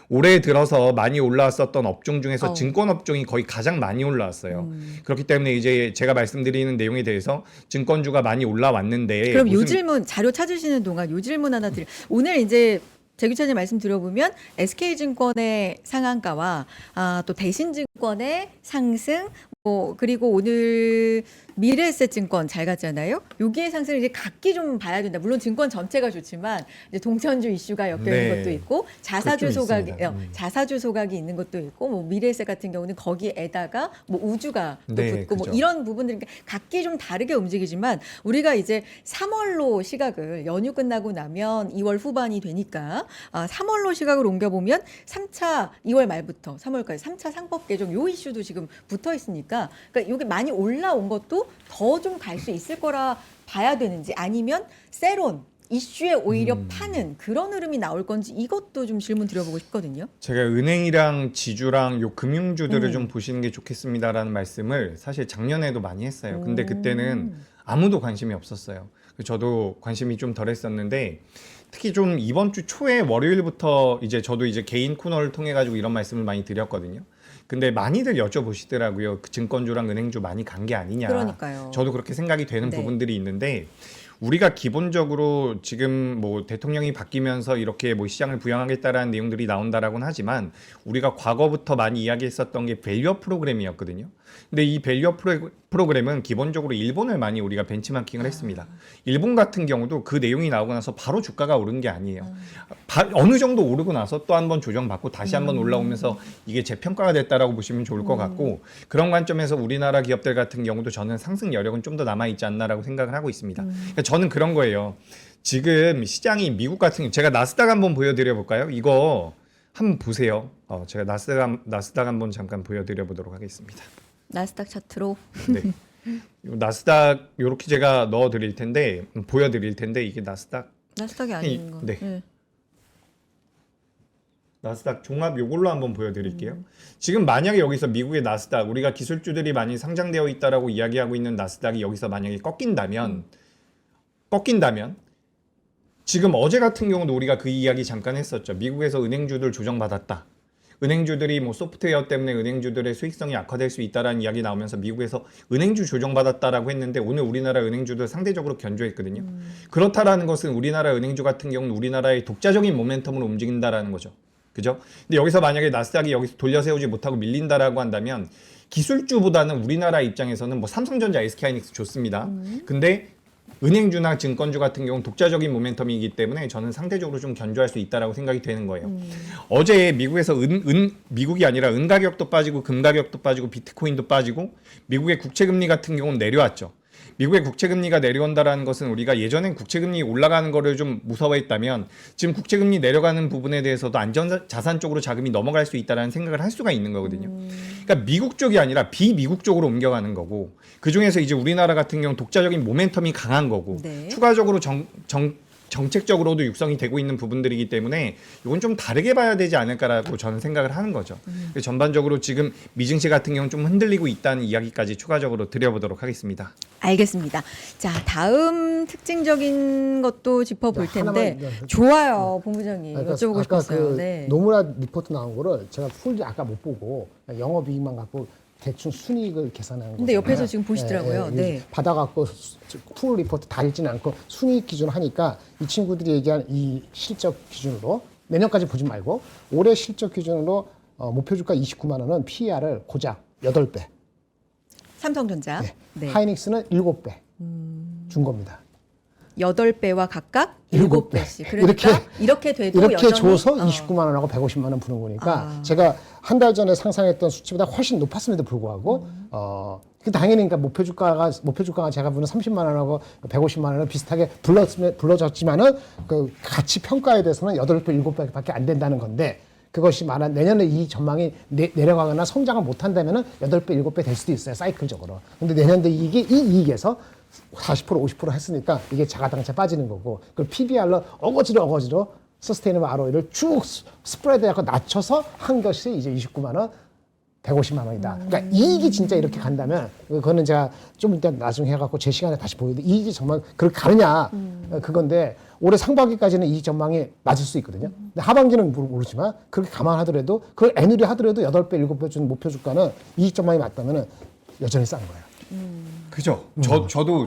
올해 들어서 많이 올라왔었던 업종 중에서 증권 업종이 거의 가장 많이 올라왔어요. 그렇기 때문에 이제 제가 말씀드리는 내용에 대해서 증권주가 많이 올라왔는데 그럼 요 질문 자료 찾으시는 동안 요 질문 하나 드릴. 오늘 이제 재규찬님 말씀 들어보면 SK증권의 상한가와 또 대신증권의 상승, 그리고 오늘 미래에셋증권 잘 갔잖아요. 여기에 상승을 이제 각기 좀 봐야 된다. 물론 증권 전체가 좋지만 이제 동천주 이슈가 엮여 있는 네. 것도 있고 자사주 그것도 소각이 있습니다. 자사주 소각이 있는 것도 있고 뭐 미래에셋 같은 경우는 거기에다가 뭐 우주가 또 네, 붙고 뭐 그죠. 이런 부분들이 각기 좀 다르게 움직이지만 우리가 이제 3월로 시각을 연휴 끝나고 나면 2월 후반이 되니까 3월로 시각을 옮겨보면 3차 2월 말부터 3월까지 3차 상법 개정 요 이슈도 지금 붙어 있으니까 그러니까 이게 많이 올라온 것도 더 좀 갈 수 있을 거라 봐야 되는지 아니면 세론 이슈에 오히려 파는 그런 흐름이 나올 건지 이것도 좀 질문 드려보고 싶거든요. 제가 은행이랑 지주랑 요 금융주들을 좀 보시는 게 좋겠습니다라는 말씀을 사실 작년에도 많이 했어요. 근데 그때는 아무도 관심이 없었어요. 저도 관심이 좀 덜했었는데 특히 좀 이번 주 초에 월요일부터 이제 저도 이제 개인 코너를 통해 가지고 이런 말씀을 많이 드렸거든요. 근데 많이들 여쭤보시더라고요. 그 증권주랑 은행주 많이 간 게 아니냐. 그러니까요. 저도 그렇게 생각이 되는 네. 부분들이 있는데 우리가 기본적으로 지금 뭐 대통령이 바뀌면서 이렇게 뭐 시장을 부양하겠다라는 내용들이 나온다라고는 하지만 우리가 과거부터 많이 이야기했었던 게 밸류업 프로그램이었거든요. 근데 이 밸류업 프로그램은 기본적으로 일본을 많이 우리가 벤치마킹을 했습니다. 일본 같은 경우도 그 내용이 나오고 나서 바로 주가가 오른 게 아니에요. 어느 정도 오르고 나서 또 한 번 조정받고 다시 한 번 올라오면서 이게 재평가가 됐다라고 보시면 좋을 것 같고 그런 관점에서 우리나라 기업들 같은 경우도 저는 상승 여력은 좀 더 남아있지 않나라고 생각을 하고 있습니다. 그러니까 저는 그런 거예요. 지금 시장이 미국 같은 제가 나스닥 한번 보여드려 볼까요? 이거 한번 보세요. 제가 나스닥 한번 잠깐 보여드려 보도록 하겠습니다. 나스닥 차트로 네. 요 나스닥 요렇게 제가 넣어 드릴 텐데 보여드릴 텐데 이게 나스닥이 아닌 거. 네. 나스닥 종합 요걸로 한번 보여드릴게요. 지금 만약에 여기서 미국의 나스닥 우리가 기술주들이 많이 상장되어 있다라고 이야기하고 있는 나스닥이 여기서 만약에 꺾인다면 지금 어제 같은 경우도 우리가 그 이야기 잠깐 했었죠. 미국에서 은행주들 조정받았다. 은행주들이 뭐 소프트웨어 때문에 은행주들의 수익성이 악화될 수 있다라는 이야기 나오면서 미국에서 은행주 조정받았다라고 했는데 오늘 우리나라 은행주들 상대적으로 견조했거든요. 그렇다라는 것은 우리나라 은행주 같은 경우는 우리나라의 독자적인 모멘텀으로 움직인다라는 거죠. 그죠? 근데 여기서 만약에 나스닥이 여기서 돌려세우지 못하고 밀린다라고 한다면 기술주보다는 우리나라 입장에서는 뭐 삼성전자, SK하이닉스 좋습니다. 근데 은행주나 증권주 같은 경우는 독자적인 모멘텀이기 때문에 저는 상대적으로 좀 견조할 수 있다라고 생각이 되는 거예요. 어제 미국에서 미국이 아니라 은 가격도 빠지고 금 가격도 빠지고 비트코인도 빠지고 미국의 국채금리 같은 경우는 내려왔죠. 미국의 국채금리가 내려온다라는 것은 우리가 예전엔 국채금리 올라가는 거를 좀 무서워했다면 지금 국채금리 내려가는 부분에 대해서도 안전자산 쪽으로 자금이 넘어갈 수 있다는 생각을 할 수가 있는 거거든요. 그러니까 미국 쪽이 아니라 비미국 쪽으로 옮겨가는 거고 그중에서 이제 우리나라 같은 경우 독자적인 모멘텀이 강한 거고 네. 추가적으로 정책적으로도 육성이 되고 있는 부분들이기 때문에 이건 좀 다르게 봐야 되지 않을까라고 저는 생각을 하는 거죠. 전반적으로 지금 미증시 같은 경우는 좀 흔들리고 있다는 이야기까지 추가적으로 드려보도록 하겠습니다. 알겠습니다. 자, 다음 특징적인 것도 짚어볼 텐데 하나만, 좋아요, 본부장님 그러니까 여쭤보고 아까 싶었어요. 그 네. 노무라 리포트 나온 거를 제가 풀 아까 못 보고 영업이익만 갖고 대충 순이익을 계산한 거예요. 근데 옆에서 지금 보시더라고요. 네. 받아갖고 풀 리포트 다 읽지는 않고 순이익 기준 하니까 이 친구들이 얘기한 이 실적 기준으로 내년까지 보지 말고 올해 실적 기준으로 목표 주가 29만 원은 PER을 고작 8배. 삼성전자 네. 네. 하이닉스는 7배 준 겁니다. 8배와 각각 7배. 7배씩. 그러니까 이렇게 돼도 이렇게 여전히 줘서 29만 원하고 150만 원 부는 거니까 제가 한 달 전에 상상했던 수치보다 훨씬 높았음에도 불구하고 그 당연히 그러니까 목표 주가가 제가 부는 30만 원하고 150만 원을 비슷하게 불러졌지만은 그 가치 평가에 대해서는 8배, 7배밖에 안 된다는 건데 그것이 말한 내년에 이 전망이 내려가거나 성장을 못 한다면은 8배, 7배 될 수도 있어요. 사이클적으로. 근데 내년도 이게 이 이익에서 40%, 50% 했으니까 이게 자가당체 빠지는 거고 그걸 PBR로 어거지로 서스테이너블 ROE를 쭉 스프레드 해서 낮춰서 한 것이 이제 29만 원 150만 원이다. 그러니까 이익이 진짜 이렇게 간다면 그거는 제가 좀 이따 나중에 해갖고 제 시간에 다시 보여드릴 이익이 정말 그렇게 가느냐 그건데 올해 상반기까지는 이익 전망이 맞을 수 있거든요. 근데 하반기는 모르지만 그렇게 감안하더라도 그걸 애누리 하더라도 8배, 7배 준 목표 주가는 이익 전망이 맞다면 여전히 싼 거예요. 그죠.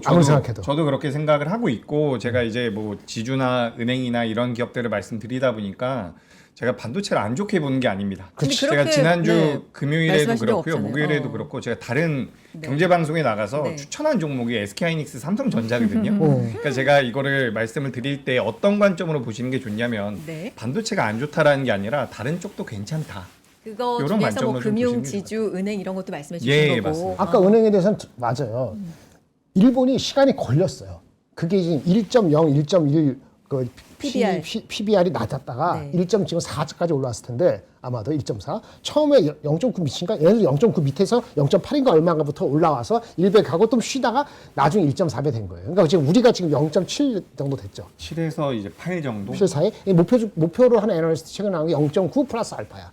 아무리 생각해도. 저도 그렇게 생각을 하고 있고 제가 이제 뭐 지주나 은행이나 이런 기업들을 말씀드리다 보니까 제가 반도체를 안 좋게 보는 게 아닙니다. 근데 제가 그렇게, 지난주 네, 금요일에도 말씀하신 적 그렇고요, 없잖아요. 목요일에도 그렇고 제가 다른 네. 경제 방송에 나가서 네. 추천한 종목이 SK하이닉스, 삼성전자거든요. 그러니까 제가 이거를 말씀을 드릴 때 어떤 관점으로 보시는 게 좋냐면 네. 반도체가 안 좋다라는 게 아니라 다른 쪽도 괜찮다. 그거 이런 중에서 뭐 관점으로 좀 금융, 보시는 게 지주, 은행 이런 것도 말씀해 주신 예, 거고. 맞습니다. 아까 은행에 대해서는 맞아요. 일본이 시간이 걸렸어요. 그게 지금 1.0, 1.1 그 PBR. PBR이 낮았다가 네. 1.4까지 올라왔을 텐데 아마도 1.4. 처음에 0.9 미친가? 얘네들 0.9 밑에서 0.8인가 얼마인가부터 올라와서 1배 가고 또 쉬다가 나중에 1.4배 된 거예요. 그러니까 지금 우리가 지금 0.7 정도 됐죠. 7에서 이제 8 정도. 7 사이. 목표로 하는 애널리스트 최근 나온 게 0.9 플러스 알파야.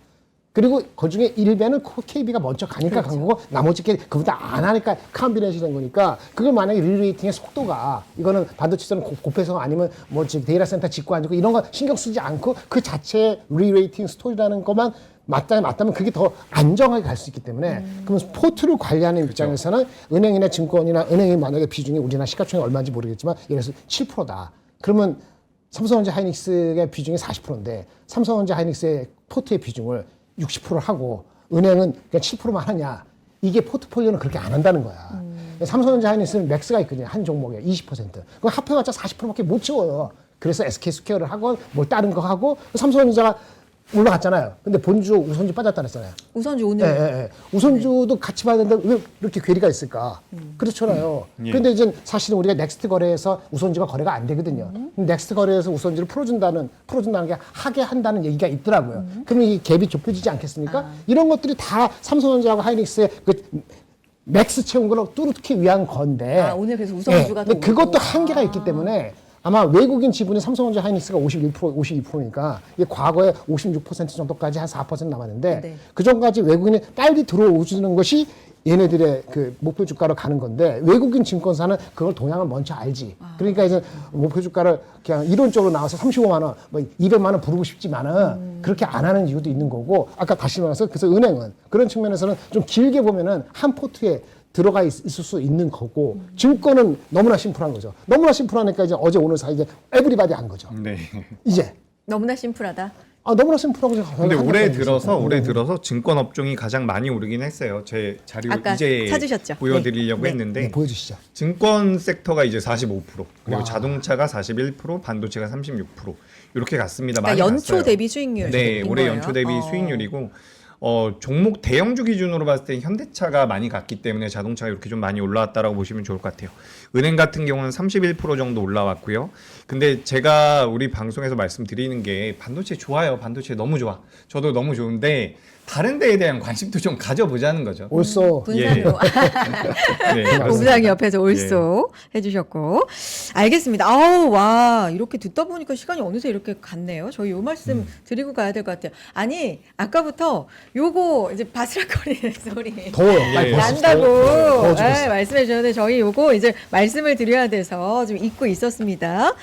그리고 그 중에 1배는 KB가 먼저 가니까 간 거고 나머지 게 그보다 안 하니까 컴비네이션 된 거니까 그걸 만약에 리레이팅의 속도가 이거는 반도체는 고패성 아니면 뭐 지금 데이터 센터 짓고 앉고 이런 거 신경 쓰지 않고 그 자체의 리레이팅 스토리라는 것만 맞다면 그게 더 안정하게 갈 수 있기 때문에 그러면 포트를 관리하는 입장에서는 은행이나 증권이나 은행이 만약에 비중이 우리나라 시가총액 얼마인지 모르겠지만 예를 들어서 7%다. 그러면 삼성전자 하이닉스의 비중이 40%인데 삼성전자 하이닉스의 포트의 비중을 60% 하고 은행은 그냥 7%만 하냐. 이게 포트폴리오는 그렇게 안 한다는 거야. 삼성전자 하이닉스는 맥스가 있거든요. 한 종목에 20%. 그럼 합해봤자 40%밖에 못 채워요. 그래서 SK스퀘어를 하고 뭘 다른 거 하고 삼성전자가 올라갔잖아요. 근데 본주 우선주 빠졌다 그랬잖아요. 우선주 오늘 예. 우선주도 같이 봐야 되는데 왜 이렇게 괴리가 있을까? 그렇잖아요. 예. 근데 이제 사실은 우리가 넥스트 거래에서 우선주가 거래가 안 되거든요. 넥스트 거래에서 우선주를 풀어준다는 게 하게 한다는 얘기가 있더라고요. 그러면 이 갭이 좁혀지지 않겠습니까? 이런 것들이 다 삼성전자하고 하이닉스의 그 맥스 채운 걸 뚫기 위한 건데. 아, 오늘 그래서 우선주가 더 근데 그것도 오르고. 한계가 있기 때문에 아마 외국인 지분이 삼성전자 하이닉스가 52%니까 이게 과거에 56% 정도까지 한 4% 남았는데 네. 그 전까지 외국인이 빨리 들어오시는 것이 얘네들의 그 목표 주가로 가는 건데 외국인 증권사는 그걸 동향을 먼저 알지. 그러니까 이제 목표 주가를 그냥 이론적으로 나와서 35만 원, 뭐 200만 원 부르고 싶지만은 그렇게 안 하는 이유도 있는 거고 아까 다시 말해서 그래서 은행은 그런 측면에서는 좀 길게 보면은 한 포트에 들어가 있을 수 있는 거고 증권은 너무나 심플한 거죠. 너무나 심플하니까 이제 어제 오늘 사이 이제 에브리바디 한 거죠. 네. 이제 너무나 심플하다. 너무나 심플하고 근데 올해 들어서 올해 증권 업종이 가장 많이 오르긴 했어요. 제 자료 아까 이제 찾으셨죠? 보여드리려고 네. 했는데 네, 보여주시죠. 증권 섹터가 이제 45% 그리고 와. 자동차가 41% 반도체가 36% 이렇게 갔습니다. 많이 그러니까 연초 갔어요. 대비 수익률. 네, 올해 연초 대비 수익률이고 종목 대형주 기준으로 봤을 때 현대차가 많이 갔기 때문에 자동차가 이렇게 좀 많이 올라왔다라고 보시면 좋을 것 같아요. 은행 같은 경우는 31% 정도 올라왔고요. 근데 제가 우리 방송에서 말씀드리는 게 반도체 좋아요. 반도체 너무 좋아. 저도 너무 좋은데 다른 데에 대한 관심도 좀 가져보자는 거죠. 올소 분산으로. 네, 맞습니다. 본부장이 옆에서 올쏘 해주셨고 알겠습니다. 아우 와 이렇게 듣다 보니까 시간이 어느새 이렇게 갔네요. 저희 요 말씀 드리고 가야 될 것 같아요. 아니 아까부터 요거 이제 바스락거리는 소리 더워요. 예. 빨리 벗으세요. 난다고 더워 죽겠어. 네, 말씀해 주셨는데 저희 요거 이제 말씀을 드려야 돼서 좀 잊고 있었습니다.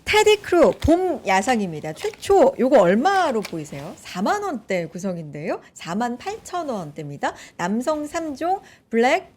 테디 크루 봄 야상입니다. 최초 요거 얼마로 보이세요? 4만 원대 구성인데요. 4만 8천 원대입니다. 남성 3종 블랙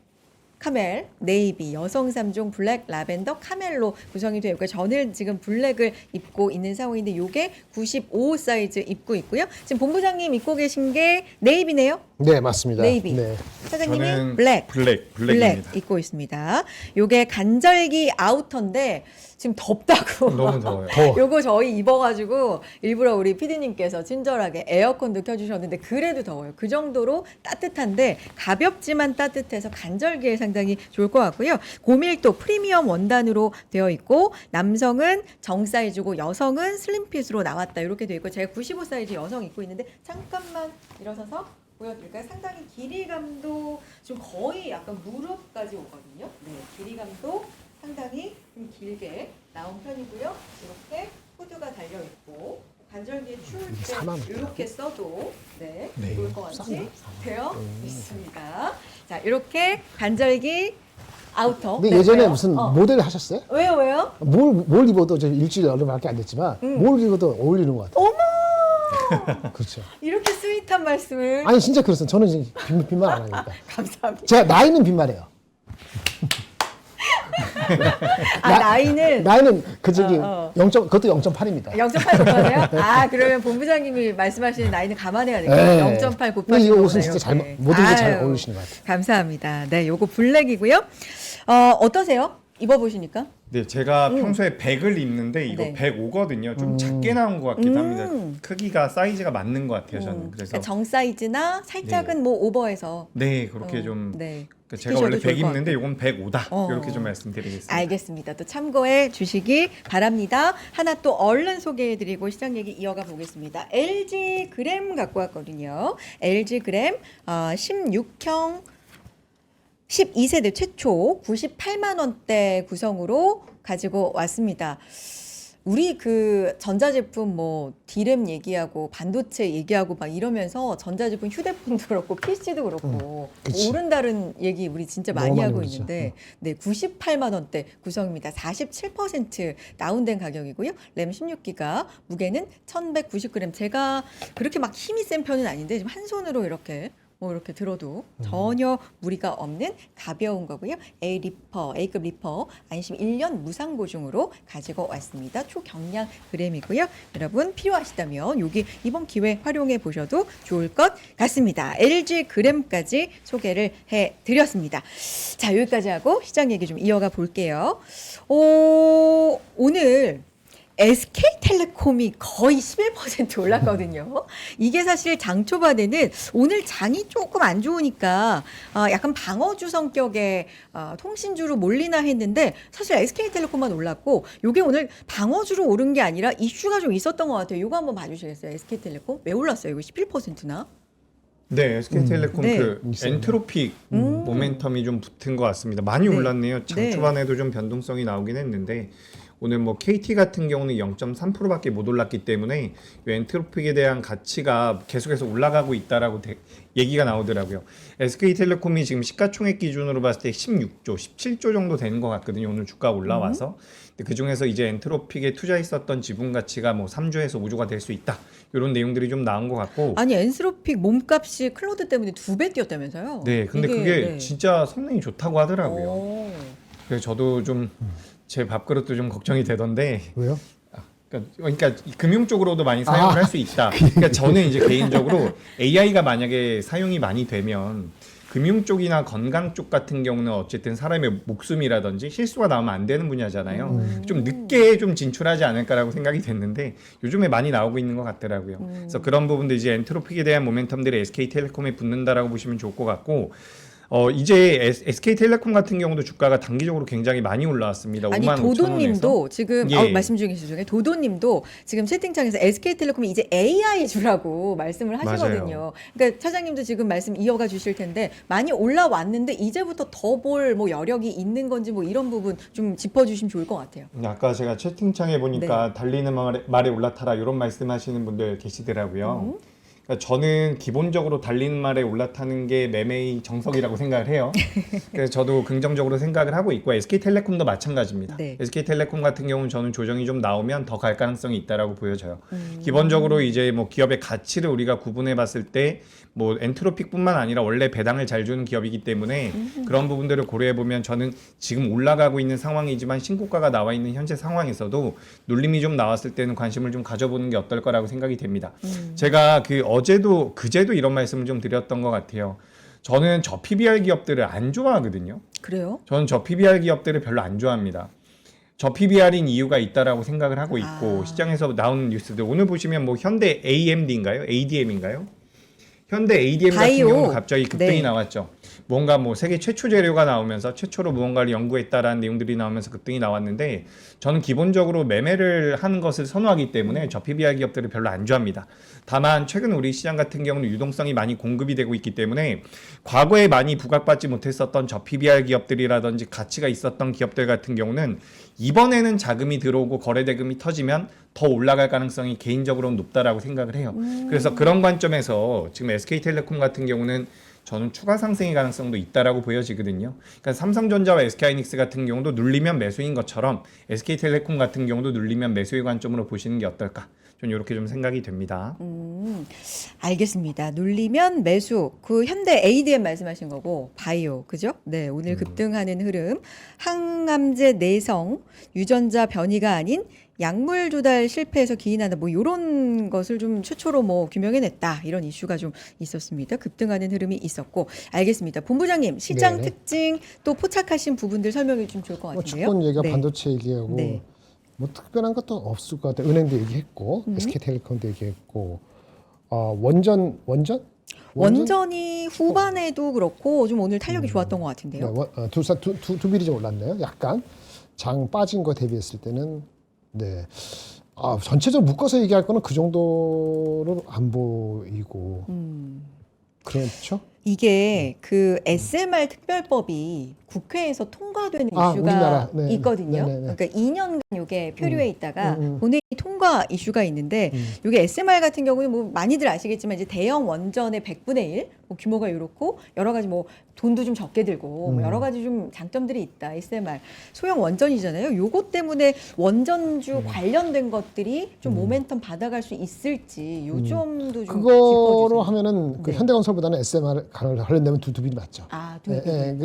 카멜, 네이비, 여성 3종 블랙, 라벤더, 카멜로 구성이 되어 있고요. 저는 지금 블랙을 입고 있는 상황인데 요게 95 사이즈 입고 있고요. 지금 본부장님 입고 계신 게 네이비네요. 네, 맞습니다. 네이비. 네. 사장님이 저는 블랙. 블랙입니다. 입고 있습니다. 요게 간절기 아우터인데 지금 덥다고. 너무 더워요. 더워. 요거 저희 입어가지고 일부러 우리 PD님께서 친절하게 에어컨도 켜주셨는데 그래도 더워요. 그 정도로 따뜻한데 가볍지만 따뜻해서 간절기에 상당히 좋을 것 같고요. 고밀도 프리미엄 원단으로 되어 있고 남성은 정 사이즈고 여성은 슬림핏으로 나왔다. 이렇게 되어 있고 제가 95 사이즈 여성 입고 있는데 잠깐만 일어서서 보여드릴까요? 상당히 길이감도 좀 거의 약간 무릎까지 오거든요. 네, 길이감도 상당히 좀 길게 나온 편이고요. 이렇게 후드가 달려 있고 관절기 추울 이게 때 4만 원. 이렇게 써도 네, 네. 좋을 것 같이 싸네. 되어 있습니다. 자, 이렇게 관절기 아우터. 근데 네, 예전에 왜요? 무슨 모델 하셨어요? 왜요? 뭘 입어도 저 일주일 열흘밖에 안 됐지만 뭘 입어도 어울리는 것 같아요. 어머! 그렇죠. 이렇게 스윗한 말씀을 아니 진짜 그렇습니다. 저는 지금 빈말 안 하니까. 감사합니다. 제가 나이는 빈말해요. 나이는 나이는 그 저기 어. 그것도 0.8입니다. 0.8 곱하세요? 아, 그러면 본부장님이 말씀하시는 나이는 감안해야 네. 되겠네요. 0.8 근데 곱하시는 이 거보다 옷은 진짜 이렇게. 모든 게 잘 아유, 어울리시는 것 같아요. 감사합니다. 네, 요거 블랙이고요. 어떠세요? 입어보시니까? 네, 제가 평소에 100을 입는데 이거 네. 105거든요. 좀 작게 나온 것 같기도 합니다. 크기가 사이즈가 맞는 것 같아요, 저는. 그래서 그러니까 정 사이즈나 살짝은 뭐 오버해서 네, 그렇게 좀 네. 그러니까 제가 원래 시키셔도 좋을 100 것 입는데 이건 105다. 어. 이렇게 좀 말씀드리겠습니다. 알겠습니다. 또 참고해 주시기 바랍니다. 하나 또 얼른 소개해드리고 시장 얘기 이어가 보겠습니다. LG 그램 갖고 왔거든요. LG 그램 16형 12세대 최초 98만 원대 구성으로 가지고 왔습니다. 우리 그 전자제품 뭐 디램 얘기하고 반도체 얘기하고 막 이러면서 전자제품 휴대폰도 그렇고 PC도 그렇고 그치. 오른다른 얘기 우리 진짜 많이 너무 많이 하고 오르죠. 있는데 네 98만 원대 구성입니다. 47% 다운된 가격이고요. 램 16기가 무게는 1190g. 제가 그렇게 막 힘이 센 편은 아닌데 지금 한 손으로 이렇게 뭐 이렇게 들어도 전혀 무리가 없는 가벼운 거고요. A급 리퍼 안심 1년 무상 보증으로 가지고 왔습니다. 초경량 그램이고요. 여러분 필요하시다면 여기 이번 기회 활용해 보셔도 좋을 것 같습니다. LG 그램까지 소개를 해드렸습니다. 자, 여기까지 하고 시장 얘기 좀 이어가 볼게요. 오늘 SK텔레콤이 거의 11% 올랐거든요. 이게 사실 장 초반에는 오늘 장이 조금 안 좋으니까 약간 방어주 성격의 통신주로 몰리나 했는데 사실 SK텔레콤만 올랐고 이게 오늘 방어주로 오른 게 아니라 이슈가 좀 있었던 것 같아요. 이거 한번 봐주시겠어요? SK텔레콤 왜 올랐어요? 이거 11%나? 네, SK텔레콤 네. 그 있어요. 엔트로픽 모멘텀이 좀 붙은 것 같습니다. 많이 네. 올랐네요. 장 네. 초반에도 좀 변동성이 나오긴 했는데 오늘 뭐 KT 같은 경우는 0.3%밖에 못 올랐기 때문에 이 엔트로픽에 대한 가치가 계속해서 올라가고 있다라고 얘기가 나오더라고요. SK텔레콤이 지금 시가총액 기준으로 봤을 때 16조, 17조 정도 되는 것 같거든요. 오늘 주가 올라와서. 근데 그 중에서 이제 엔트로픽에 투자했었던 지분 가치가 뭐 3조에서 5조가 될 수 있다. 이런 내용들이 좀 나온 것 같고. 아니 엔트로픽 몸값이 클로드 때문에 2배 뛰었다면서요? 네, 근데 이게, 그게 네. 진짜 성능이 좋다고 하더라고요. 오. 그래서 저도 좀 제 밥그릇도 좀 걱정이 되던데. 왜요? 그러니까 금융 쪽으로도 많이 사용을 할 수 있다. 그러니까 저는 이제 개인적으로 AI가 만약에 사용이 많이 되면 금융 쪽이나 건강 쪽 같은 경우는 어쨌든 사람의 목숨이라든지 실수가 나오면 안 되는 분야잖아요. 좀 늦게 좀 진출하지 않을까라고 생각이 됐는데 요즘에 많이 나오고 있는 것 같더라고요. 그래서 그런 부분도 이제 엔트로픽에 대한 모멘텀들이 SK텔레콤에 붙는다라고 보시면 좋을 것 같고. 이제 SK텔레콤 같은 경우도 주가가 단기적으로 굉장히 많이 올라왔습니다. 아니 5만 5천 원에서. 도도님도 지금 예. 말씀 중이신 중에 도도님도 지금 채팅창에서 SK텔레콤이 이제 AI 주라고 말씀을 하시거든요. 맞아요. 그러니까 차장님도 지금 말씀 이어가 주실 텐데 많이 올라왔는데 이제부터 더 볼 뭐 여력이 있는 건지 뭐 이런 부분 좀 짚어주시면 좋을 것 같아요. 아까 제가 채팅창에 보니까 네. 달리는 말에 올라타라 이런 말씀하시는 분들 계시더라고요. 그러니까 저는 기본적으로 달리는 말에 올라타는 게 매매의 정석이라고 생각을 해요. 그래서 저도 긍정적으로 생각을 하고 있고 SK텔레콤도 마찬가지입니다. 네. SK텔레콤 같은 경우는 저는 조정이 좀 나오면 더 갈 가능성이 있다라고 보여져요. 기본적으로 이제 뭐 기업의 가치를 우리가 구분해 봤을 때 뭐 엔트로픽뿐만 아니라 원래 배당을 잘 주는 기업이기 때문에 그런 부분들을 고려해 보면 저는 지금 올라가고 있는 상황이지만 신고가가 나와 있는 현재 상황에서도 눌림이 좀 나왔을 때는 관심을 좀 가져보는 게 어떨 거라고 생각이 됩니다. 제가 그제도 이런 말씀을 좀 드렸던 것 같아요. 저는 저 PBR 기업들을 안 좋아하거든요. 그래요? 저는 저 PBR 기업들을 별로 안 좋아합니다. 저 PBR인 이유가 있다라고 생각을 하고 있고 시장에서 나오는 뉴스들 오늘 보시면 뭐 현대 AMD인가요? ADM인가요? 현대 ADM 같은 바이오. 경우는 갑자기 급등이 네. 나왔죠. 뭔가 뭐 세계 최초 재료가 나오면서 최초로 무언가를 연구했다라는 내용들이 나오면서 급등이 나왔는데 저는 기본적으로 매매를 하는 것을 선호하기 때문에 저 PBR 기업들을 별로 안 좋아합니다. 다만 최근 우리 시장 같은 경우는 유동성이 많이 공급이 되고 있기 때문에 과거에 많이 부각받지 못했었던 저 PBR 기업들이라든지 가치가 있었던 기업들 같은 경우는 이번에는 자금이 들어오고 거래 대금이 터지면 더 올라갈 가능성이 개인적으로는 높다라고 생각을 해요. 그래서 그런 관점에서 지금 SK텔레콤 같은 경우는 저는 추가 상승의 가능성도 있다라고 보여지거든요. 그러니까 삼성전자와 SK하이닉스 같은 경우도 눌리면 매수인 것처럼 SK텔레콤 같은 경우도 눌리면 매수의 관점으로 보시는 게 어떨까? 저는 이렇게 좀 생각이 됩니다. 알겠습니다. 눌리면 매수. 그 현대 ADM 말씀하신 거고 바이오 그죠? 네, 오늘 급등하는 흐름. 항암제 내성 유전자 변이가 아닌 약물 조달 실패해서 기인한다. 뭐 이런 것을 좀 최초로 뭐 규명해냈다. 이런 이슈가 좀 있었습니다. 급등하는 흐름이 있었고 알겠습니다. 본부장님 시장 네네. 특징 또 포착하신 부분들 설명이 좀 좋을 것 뭐 같은데요. 주권 얘기가 네. 반도체 얘기하고 네. 뭐 특별한 것도 없을 것 같아요. 은행도 얘기했고 SK텔레콤도 얘기했고 원전이 후반에도 그렇고 좀 오늘 탄력이 좋았던 것 같은데요. 네, 두 비리 좀 올랐네요. 약간 장 빠진 거 대비했을 때는 네. 전체적으로 묶어서 얘기할 거는 그 정도로 안 보이고 그렇죠? 이게 그 SMR 특별법이 국회에서 통과되는 이슈가 우리나라. 네. 있거든요. 네네네. 그러니까 2년간 이게 표류해 있다가 음. 본회의 통과 이슈가 있는데 이게 SMR 같은 경우는 뭐 많이들 아시겠지만 이제 대형 원전의 100분의 1 뭐 규모가 이렇고 여러 가지 뭐 돈도 좀 적게 들고 뭐 여러 가지 좀 장점들이 있다. SMR 소형 원전이잖아요. 요것 때문에 원전주 관련된 것들이 좀 모멘텀 받아갈 수 있을지 요 점도 좀 그거로 짚어주세요. 하면은 그 네. 현대건설보다는 SMR 관련되면 두 비리 맞죠. 두 개.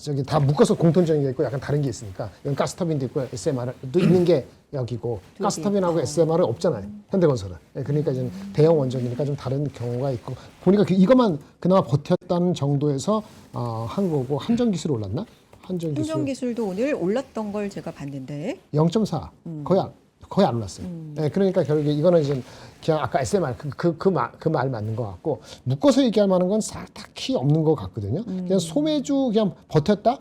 저기 다 묶어서 공통적인 게 있고 약간 다른 게 있으니까 여기 가스터빈도 있고 SMR도 있는 게 여기고 두 가스터빈하고 개. SMR은 없잖아요. 현대건설은. 그러니까 이제 대형 원전이니까 좀 다른 경우가 있고 보니까 이것만 그나마 버텼다는 정도에서 한 거고 한전기술이 올랐나? 한전기술 행정기술도 오늘 올랐던 걸 제가 봤는데 0.4 거의 안 올랐어요. 네, 그러니까 결국에 이거는 이제 그냥 아까 SMR 그 말 맞는 것 같고 묶어서 얘기할 만한 건 딱히 없는 것 같거든요. 그냥 소매주 그냥 버텼다.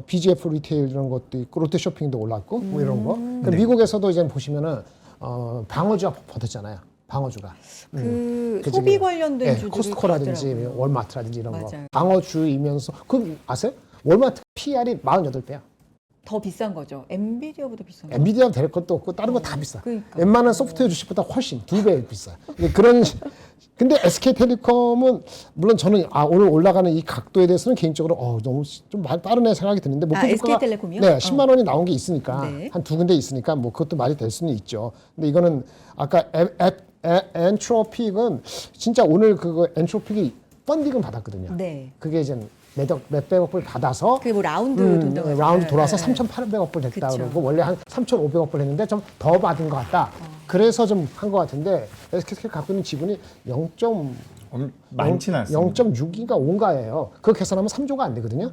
BGF 리테일 이런 것도 있고 롯데쇼핑도 올랐고 뭐 이런 거. 그러니까 미국에서도 이제 보시면은 방어주가 버텼잖아요. 방어주가. 그 그 소비 저기, 관련된 주들이 코스트코라든지 있더라고요. 월마트라든지 이런 거. 맞아요. 방어주이면서 그 아세요? 월마트 PR이 48배야. 더 비싼 거죠. 엔비디아보다 비싼 거. 엔비디아 될 것도 없고 다른 거 다 비싸. 그러니까. 웬만한 소프트웨어 주식보다 훨씬 2배 비싸. 그런 근데 SK텔레콤은 물론 저는 오늘 올라가는 이 각도에 대해서는 개인적으로 너무 좀 빠르네 생각이 드는데 목표 주가가 SK텔레콤이요? 네, 10만 원이 나온 게 있으니까 네. 한 두 군데 있으니까 뭐 그것도 말이 될 수는 있죠. 근데 이거는 아까 엔트로픽은 진짜 오늘 그거 엔트로픽이 펀딩은 받았거든요. 네. 그게 이제 몇백억 불 받아서 그게 뭐 라운드 돈다고 하죠. 라운드 돌아서 네. 3,800억 불 됐다 그쵸. 그러고 원래 한 3,500억 불 했는데 좀 더 받은 것 같다. 그래서 좀 한 것 같은데 SK텔레콤 갖고 있는 지분이 0. 많지는 않습니다. 0.6인가 5인가예요. 그렇게 계산하면 3조가 안 되거든요.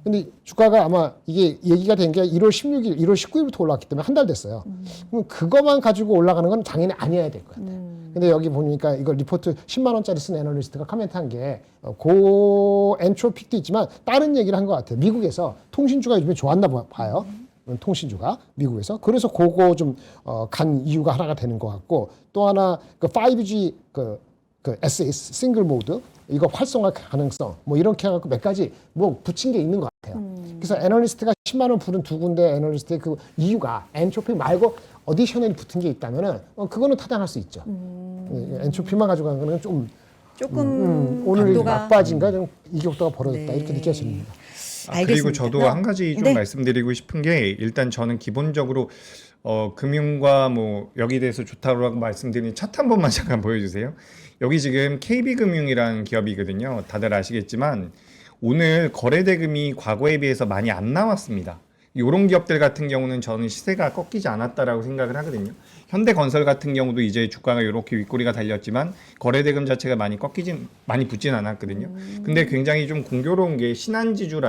근데 주가가 아마 이게 얘기가 된 게 1월 16일, 1월 19일부터 올라왔기 때문에 한 달 됐어요. 그럼 그것만 가지고 올라가는 건 당연히 아니어야 될 것 같아요. 근데 여기 보니까 이거 리포트 10만 원짜리 쓴 애널리스트가 코멘트한 게 고 엔트로픽도 있지만 다른 얘기를 한 것 같아요. 미국에서 통신주가 요즘에 좋았나 봐요. 통신주가 미국에서 그래서 그거 좀 간 이유가 하나가 되는 것 같고 또 하나 그 5G 그 SAS 싱글 모드 이거 활성화 가능성 뭐 이렇게 해갖고 몇 가지 뭐 붙인 게 있는 것 같아요. 그래서 애널리스트가 10만 원 부른 두 군데 애널리스트의 그 이유가 엔트로피 말고 어디셔널이 붙은 게 있다면은 그거는 타당할 수 있죠. 엔트로피만 가지고 가는 건 좀 조금 오늘 강도가 막바지인가 좀 이격도가 벌어졌다 네. 이렇게 느껴집니다. 그리고 알겠습니다. 저도 한 가지 좀 네. 말씀드리고 싶은 게 일단 저는 기본적으로 금융과 뭐 여기 대해서 좋다고 말씀드린 차트 한 번만 잠깐 보여주세요. 여기 지금 KB금융이라는 기업이거든요. 다들 아시겠지만 오늘 거래 대금이 과거에 비해서 많이 안 나왔습니다. 이런 기업들 같은 경우는 저는 시세가 꺾이지 않았다라고 생각을 하거든요. 현대건설 같은 경우도 이제 주가가 이렇게 윗꼬리가 달렸지만 거래 대금 자체가 많이 붙진 않았거든요. 근데 굉장히 좀 공교로운 게 신한지주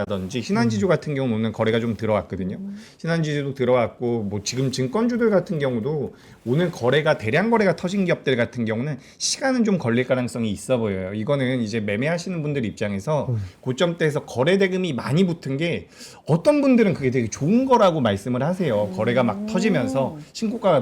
같은 경우는 오늘 거래가 좀 들어왔거든요. 신한지주도 들어왔고 뭐 지금 증권주들 같은 경우도 오늘 대량 거래가 터진 기업들 같은 경우는 시간은 좀 걸릴 가능성이 있어 보여요. 이거는 이제 매매하시는 분들 입장에서 고점대에서 거래 대금이 많이 붙은 게 어떤 분들은 그게 되게 좋은 거라고 말씀을 하세요. 거래가 막 터지면서 신고가가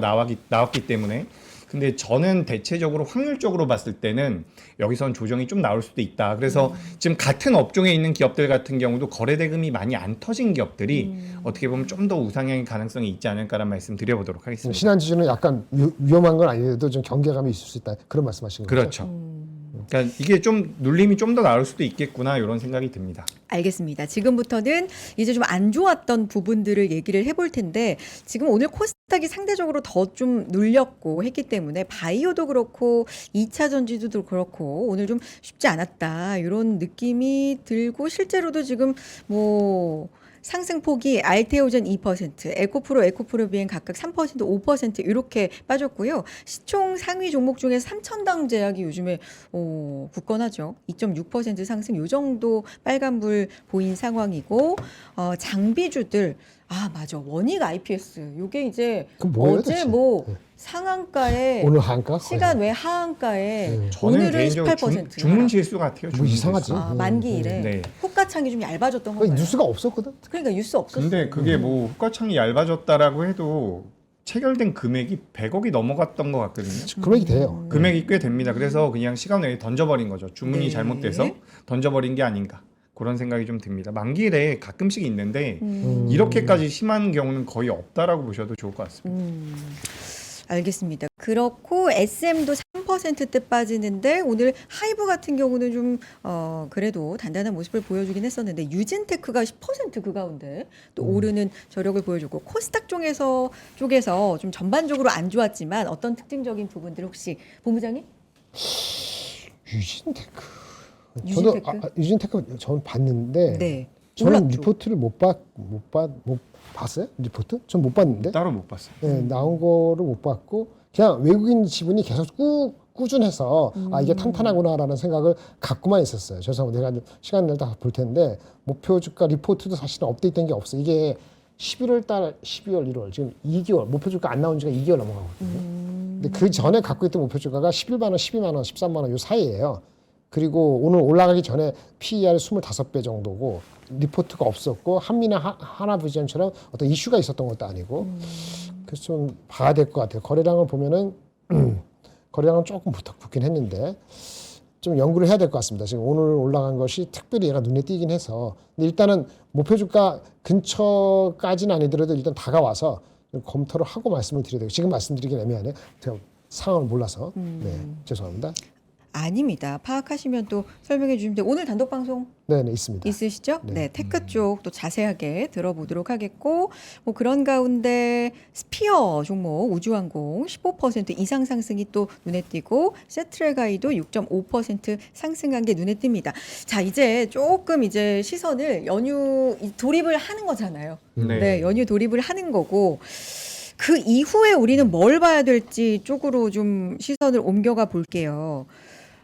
나왔기 때문에. 근데 저는 대체적으로 확률적으로 봤을 때는 여기선 조정이 좀 나올 수도 있다. 그래서 지금 같은 업종에 있는 기업들 같은 경우도 거래 대금이 많이 안 터진 기업들이 어떻게 보면 좀 더 우상향의 가능성이 있지 않을까라는 말씀 드려보도록 하겠습니다. 신한지주는 약간 위험한 건 아니어도 좀 경계감이 있을 수 있다. 그런 말씀하신 거죠? 그렇죠. 그러니까 이게 좀 눌림이 좀 더 나올 수도 있겠구나 이런 생각이 듭니다. 알겠습니다. 지금부터는 이제 좀 안 좋았던 부분들을 얘기를 해볼 텐데 지금 오늘 코스닥이 상대적으로 더 좀 눌렸고 했기 때문에 바이오도 그렇고 2차 전지도 그렇고 오늘 좀 쉽지 않았다 이런 느낌이 들고 실제로도 지금 뭐 상승폭이 알테오젠 2%, 에코프로 비행 각각 3%, 5% 이렇게 빠졌고요. 시총 상위 종목 중에 삼천당 제약이 요즘에 굳건하죠. 2.6% 상승 요 정도 빨간불 보인 상황이고 장비주들 맞아. 원익 IPS 요게 이제 그럼 뭐예요, 어제 대체? 뭐 상한가에 오늘 한가? 시간 외 하한가에 저는 오늘은 개인적으로 18%. 주문 실수 같아요. 뭐 주문 이상하지? 실수. 만기 이래 네. 호가창이 좀 얇아졌던 거의 건가요? 뉴스가 없었거든. 그러니까 뉴스 없었어. 근데 그게 뭐 호가창이 얇아졌다라고 해도 체결된 금액이 100억이 넘어갔던 것 같거든요. 금액이 돼요. 금액이 꽤 됩니다. 그래서 그냥 시간 외에 던져버린 거죠. 주문이 네. 잘못돼서 던져버린 게 아닌가. 그런 생각이 좀 듭니다. 만기일에 가끔씩 있는데 이렇게까지 심한 경우는 거의 없다라고 보셔도 좋을 것 같습니다. 알겠습니다. 그렇고 SM도 3%대 빠지는데 오늘 하이브 같은 경우는 좀 그래도 단단한 모습을 보여주긴 했었는데 유진테크가 10% 그 가운데 또 오르는 저력을 보여주고 코스닥 쪽에서 좀 전반적으로 안 좋았지만 어떤 특징적인 부분들 혹시 본부장님? 유진테크. 유진테크? 저도 유진테크 저는 봤는데 네. 저는 올랐죠. 리포트를 못 봤어요? 리포트? 전 못 봤는데. 따로 못 봤어요. 네, 나온 거를 못 봤고 그냥 외국인 지분이 계속 꾸준해서 이게 탄탄하구나라는 생각을 갖고만 있었어요. 그래서 내가 시간 낼 때 볼 텐데 목표 주가 리포트도 사실은 업데이트된 게 없어. 이게 11월 달, 12월, 1월 지금 2개월 목표 주가 안 나온 지가 2개월 넘어가거든요. 근데 그 전에 갖고 있던 목표 주가가 11만 원, 12만 원, 13만 원 요 사이예요. 그리고 오늘 올라가기 전에 PER 25배 정도고 리포트가 없었고 한미나 하나비전처럼 어떤 이슈가 있었던 것도 아니고 그래서 좀 봐야 될 것 같아요. 거래량을 보면은 거래량은 조금 붙긴 했는데 좀 연구를 해야 될 것 같습니다. 지금 오늘 올라간 것이 특별히 얘가 눈에 띄긴 해서 근데 일단은 목표 주가 근처까지는 아니더라도 일단 다가와서 좀 검토를 하고 말씀을 드려야 되고 지금 말씀드리긴 애매하네. 제가 상황을 몰라서 네, 죄송합니다. 아닙니다. 파악하시면 또 설명해 주시면 오늘 단독 방송 네, 있습니다. 있으시죠? 네. 네, 테크 쪽 또 자세하게 들어보도록 하겠고, 뭐 그런 가운데 스피어 종목 우주항공 15% 이상 상승이 또 눈에 띄고, 세트레가이도 6.5% 상승한 게 눈에 띕니다. 자, 이제 조금 이제 시선을 연휴 돌입을 하는 거잖아요. 네, 연휴 돌입을 하는 거고. 그 이후에 우리는 뭘 봐야 될지 쪽으로 좀 시선을 옮겨가 볼게요.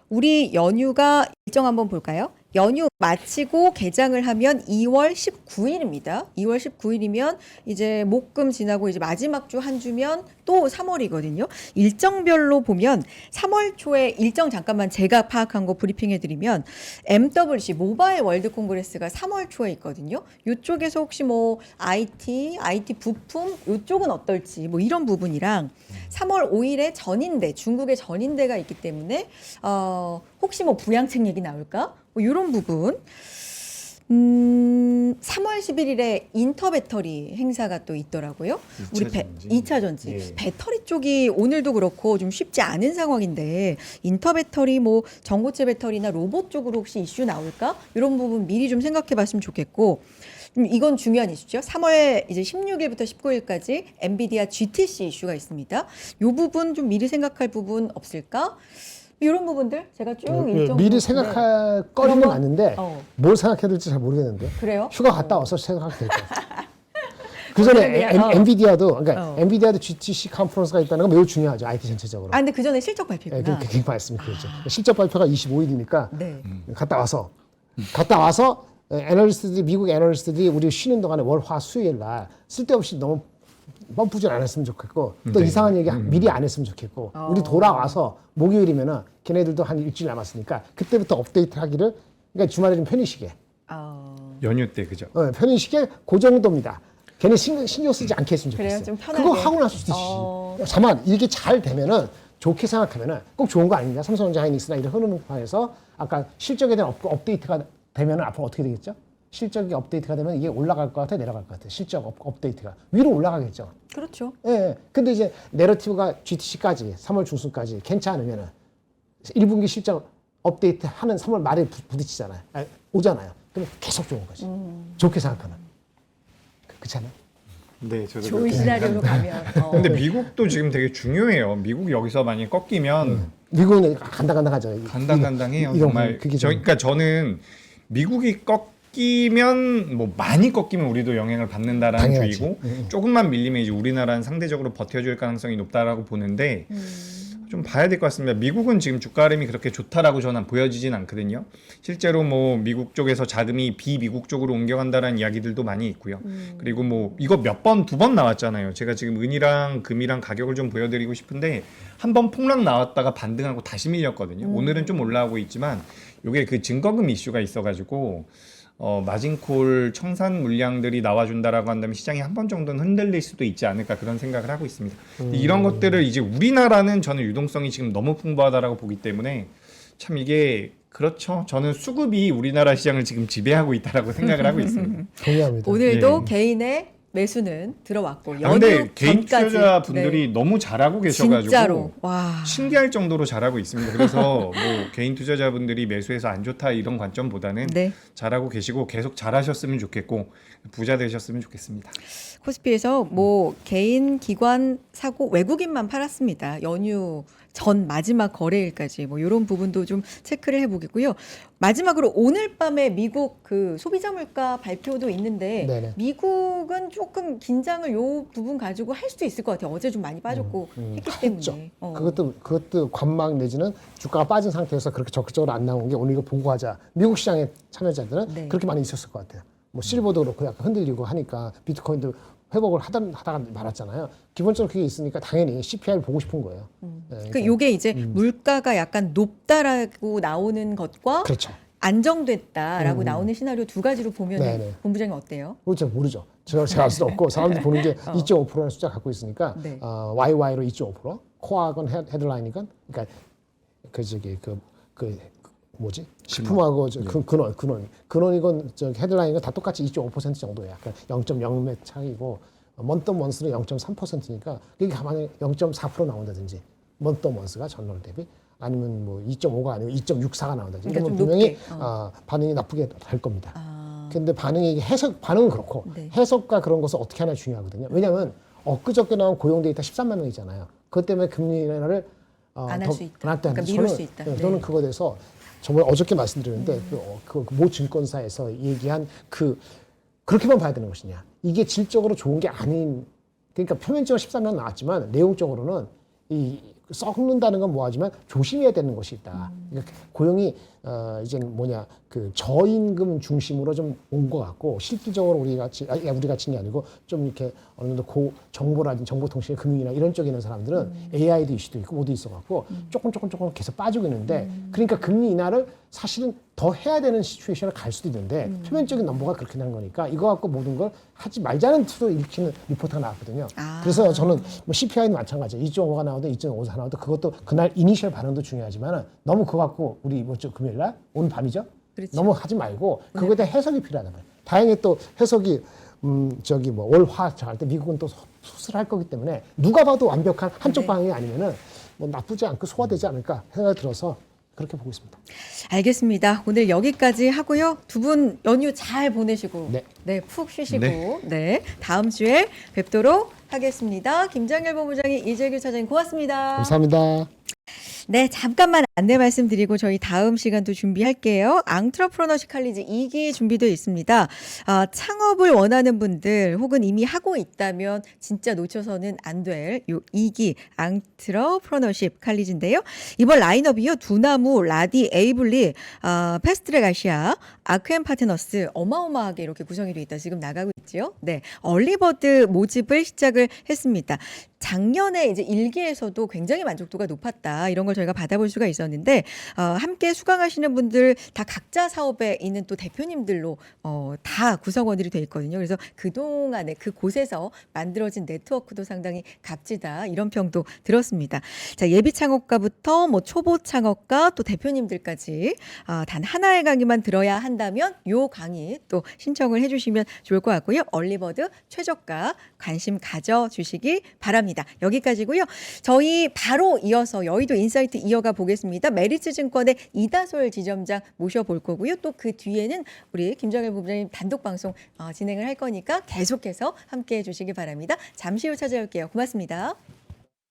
우리 연휴가 일정 한번 볼까요? 연휴 마치고 개장을 하면 2월 19일입니다. 2월 19일이면 이제 목금 지나고 이제 마지막 주 한 주면 또 3월이거든요. 일정별로 보면 3월 초에 일정 잠깐만 제가 파악한 거 브리핑해 드리면 MWC 모바일 월드 콩그레스가 3월 초에 있거든요. 이쪽에서 혹시 뭐 IT 부품 이쪽은 어떨지 뭐 이런 부분이랑 3월 5일에 전인대 중국의 전인대가 있기 때문에 혹시 뭐 부양책 얘기 나올까? 뭐 이런 부분. 3월 11일에 인터배터리 행사가 또 있더라고요. 우리 2차 전지. 예. 배터리 쪽이 오늘도 그렇고 좀 쉽지 않은 상황인데 인터배터리 뭐 전고체 배터리나 로봇 쪽으로 혹시 이슈 나올까? 이런 부분 미리 좀 생각해 봤으면 좋겠고. 이건 중요한 이슈죠. 3월 이제 16일부터 19일까지 엔비디아 GTC 이슈가 있습니다. 이 부분 좀 미리 생각할 부분 없을까? 이런 부분들 제가 쭉 일정 미리 생각할 거리는 그런 거? 많은데 뭘 생각해야 될지 잘 모르겠는데. 그래요? 휴가 갔다 와서 생각하면 될 것 같아요. 그 전에 엔비디아도 그러니까 엔비디아도 GTC 컨퍼런스가 있다는 건 매우 중요하죠. IT 전체적으로. 근데 그 전에 실적 네, 발표구나. 그렇게 말씀드렸죠. 실적 발표가 25일이니까 네. 갔다 와서 애널리스트들이 미국 애널리스트들이 우리 쉬는 동안에 월, 화, 수요일 날 쓸데없이 너무 펌프질 안 했으면 좋겠고 또 네. 이상한 얘기 미리 안 했으면 좋겠고 우리 돌아와서 목요일이면은 걔네들도 한 일주일 남았으니까 그때부터 업데이트 하기를 그러니까 주말에 좀 편히 쉬게 연휴 때 그죠? 편히 쉬게 그 정도입니다. 걔네 신경 쓰지 않게 했으면 그래요? 좋겠어요. 좀 편하게. 그거 하고 나서 쓰지. 다만 이게 잘 되면은 좋게 생각하면은 꼭 좋은 거 아닙니다. 삼성전자 하이닉스나 이런 흐르는 판에서 아까 실적에 대한 업데이트가 되면은 앞으로 어떻게 되겠죠? 실적이 업데이트가 되면 이게 올라갈 것 같아, 내려갈 것 같아. 실적 업데이트가 위로 올라가겠죠. 그렇죠. 예. 예. 근데 이제 내러티브가 GTC까지 3월 중순까지 괜찮으면은 1분기 실적 업데이트 하는 3월 말에 부딪히잖아요. 아니, 오잖아요. 그럼 계속 좋은 거지. 좋게 생각하는. 그렇지 않아요? 네, 저도 좋은 그렇게 시나리오로 생각합니다. 가면. 근데 미국도 지금 되게 중요해요. 미국 여기서 만약 꺾이면 미국은 간당간당하죠. 간당간당해요. 이런 정말. 그게 좀 그러니까 저는 미국이 꺾이면 뭐 많이 꺾이면 우리도 영향을 받는다라는 당연하지. 주의고 조금만 밀리면 이제 우리나라는 상대적으로 버텨줄 가능성이 높다라고 보는데 좀 봐야 될 것 같습니다. 미국은 지금 주가 흐름이 그렇게 좋다라고 저는 보여지진 않거든요. 실제로 뭐 미국 쪽에서 자금이 비미국 쪽으로 옮겨간다라는 이야기들도 많이 있고요. 그리고 뭐 이거 두 번 나왔잖아요. 제가 지금 은이랑 금이랑 가격을 좀 보여드리고 싶은데 한 번 폭락 나왔다가 반등하고 다시 밀렸거든요. 오늘은 좀 올라오고 있지만 이게 그 증거금 이슈가 있어가지고 마진콜 청산 물량들이 나와준다라고 한다면 시장이 한 번 정도는 흔들릴 수도 있지 않을까 그런 생각을 하고 있습니다. 이런 것들을 이제 우리나라는 저는 유동성이 지금 너무 풍부하다라고 보기 때문에 참 이게 그렇죠. 저는 수급이 우리나라 시장을 지금 지배하고 있다라고 생각을 하고 있습니다. 동의합니다. 오늘도 예. 개인의 매수는 들어왔고 아, 연휴 근데 개인 전까지 투자자분들이 네. 너무 잘하고 계셔가지고 진짜로 와 신기할 정도로 잘하고 있습니다. 그래서 뭐 개인 투자자분들이 매수해서 안 좋다 이런 관점보다는 네. 잘하고 계시고 계속 잘하셨으면 좋겠고 부자 되셨으면 좋겠습니다. 코스피에서 뭐 개인 기관 사고 외국인만 팔았습니다. 연휴 전 마지막 거래일까지 뭐 이런 부분도 좀 체크를 해보겠고요. 마지막으로 오늘 밤에 미국 그 소비자 물가 발표도 있는데 네네. 미국은 조금 긴장을 요 부분 가지고 할 수도 있을 것 같아요. 어제 좀 많이 빠졌고 했기 했죠. 때문에. 그것도 관망 내지는 주가가 빠진 상태에서 그렇게 적극적으로 안 나온 게 오늘 이거 보고하자. 미국 시장의 참여자들은 네. 그렇게 많이 있었을 것 같아요. 뭐 실버도 그렇고 약간 흔들리고 하니까 비트코인도 회복을 하다가 말았잖아요. 기본적으로 그게 있으니까 당연히 CPI를 보고 싶은 거예요. 네, 그 요게 이제 물가가 약간 높다라고 나오는 것과 그렇죠. 안정됐다라고 나오는 시나리오 두 가지로 보면 네네. 본부장님 어때요? 그렇죠. 모르죠. 제가 알 수도 없고 사람들이 보는 게 2.5%라는 숫자 갖고 있으니까 네. YY로 2.5%, 코어건 헤드라인이건 그러니까 그 뭐지? 식품하고 근원이건 헤드라인이건 다 똑같이 2.5% 정도야. 그러니까 0.0몇 차이고 먼더먼스는 0.3%니까 이게 가만히 0.4% 나온다든지 먼더먼스가 전월 대비 아니면 뭐 2.5가 아니고 2.64가 나온다든지 그러니까 이러면 좀 분명히 높게, 반응이 나쁘게 될 겁니다. 아, 근데 반응은 그렇고 네. 해석과 그런 것을 어떻게 하나 중요하거든요. 왜냐하면 엊그저께 나온 고용 데이터 13만 명이잖아요. 그것 때문에 금리 인하를 안할수 있다. 안 했다는데 그러니까 미룰 수 있다. 네. 저는 그거에 대해서 정말 어저께 말씀드렸는데 모 증권사에서 얘기한 그렇게만 봐야 되는 것이냐. 이게 질적으로 좋은 게 아닌 그러니까 표면적으로 13명 나왔지만 내용적으로는 이 썩는다는 건 뭐하지만 조심해야 되는 것이 있다. 그러니까 고용이 이제 그 저임금 중심으로 좀 온 것 같고 실질적으로 우리 같이는 게 아니고 좀 이렇게 어느 정도 정보라든지 정보통신, 금융이나 이런 쪽에 있는 사람들은 AI도 이슈도 있고 모두 있어갖고 조금 계속 빠지고 있는데 그러니까 금리 인하를 사실은 더 해야 되는 시츄에이션을 갈 수도 있는데 표면적인 넘버가 그렇게 난 거니까 이거 갖고 모든 걸 하지 말자는 투로 일으키는 리포트가 나왔거든요. 아. 그래서 저는 뭐 CPI는 마찬가지예요. 2.5가 나오든 2.5가 나오든 그것도 그날 이니셜 반응도 중요하지만 너무 그거 갖고 우리 뭐죠 금요일 날 오늘 밤이죠. 그렇죠. 너무 하지 말고 그거에 대한 해석이 필요하단 말이에요. 다행히 또 해석이 월화 정할 때 미국은 또 수술할 거기 때문에 누가 봐도 완벽한 한쪽 네. 방향이 아니면은 뭐 나쁘지 않고 소화되지 않을까 생각이 들어서 그렇게 보고 있습니다. 알겠습니다. 오늘 여기까지 하고요. 두 분 연휴 잘 보내시고 네. 푹 쉬시고 네. 네, 다음 주에 뵙도록 하겠습니다. 김장일 본부장님, 이재규 차장님 고맙습니다. 감사합니다. 네, 잠깐만 안내 말씀드리고 저희 다음 시간도 준비할게요. 앙트러프러너십 칼리지 2기 준비되어 있습니다. 창업을 원하는 분들 혹은 이미 하고 있다면 진짜 놓쳐서는 안 될 요 2기 앙트러프러너십 칼리지인데요. 이번 라인업이요. 두나무, 라디, 에이블리, 패스트트랙 아시아, 아크앤 파트너스 어마어마하게 이렇게 구성이 되어 있다. 지금 나가고 있죠. 네, 얼리버드 모집을 시작을 했습니다. 작년에 이제 일기에서도 굉장히 만족도가 높았다. 이런 걸 저희가 받아볼 수가 있었는데 함께 수강하시는 분들 다 각자 사업에 있는 또 대표님들로 다 구성원들이 돼 있거든요. 그래서 그동안에 그곳에서 만들어진 네트워크도 상당히 값지다. 이런 평도 들었습니다. 자, 예비 창업가부터 뭐 초보 창업가 또 대표님들까지 단 하나의 강의만 들어야 한다면 요 강의 또 신청을 해주시면 좋을 것 같고요. 얼리버드 최저가 관심 가져주시기 바랍니다. 여기까지고요. 저희 바로 이어서 여의도 인사이트 이어가 보겠습니다. 메리츠증권의 이다솔 지점장 모셔볼 거고요. 또 그 뒤에는 우리 김정일 부부장님 단독 방송 진행을 할 거니까 계속해서 함께해 주시기 바랍니다. 잠시 후 찾아올게요. 고맙습니다.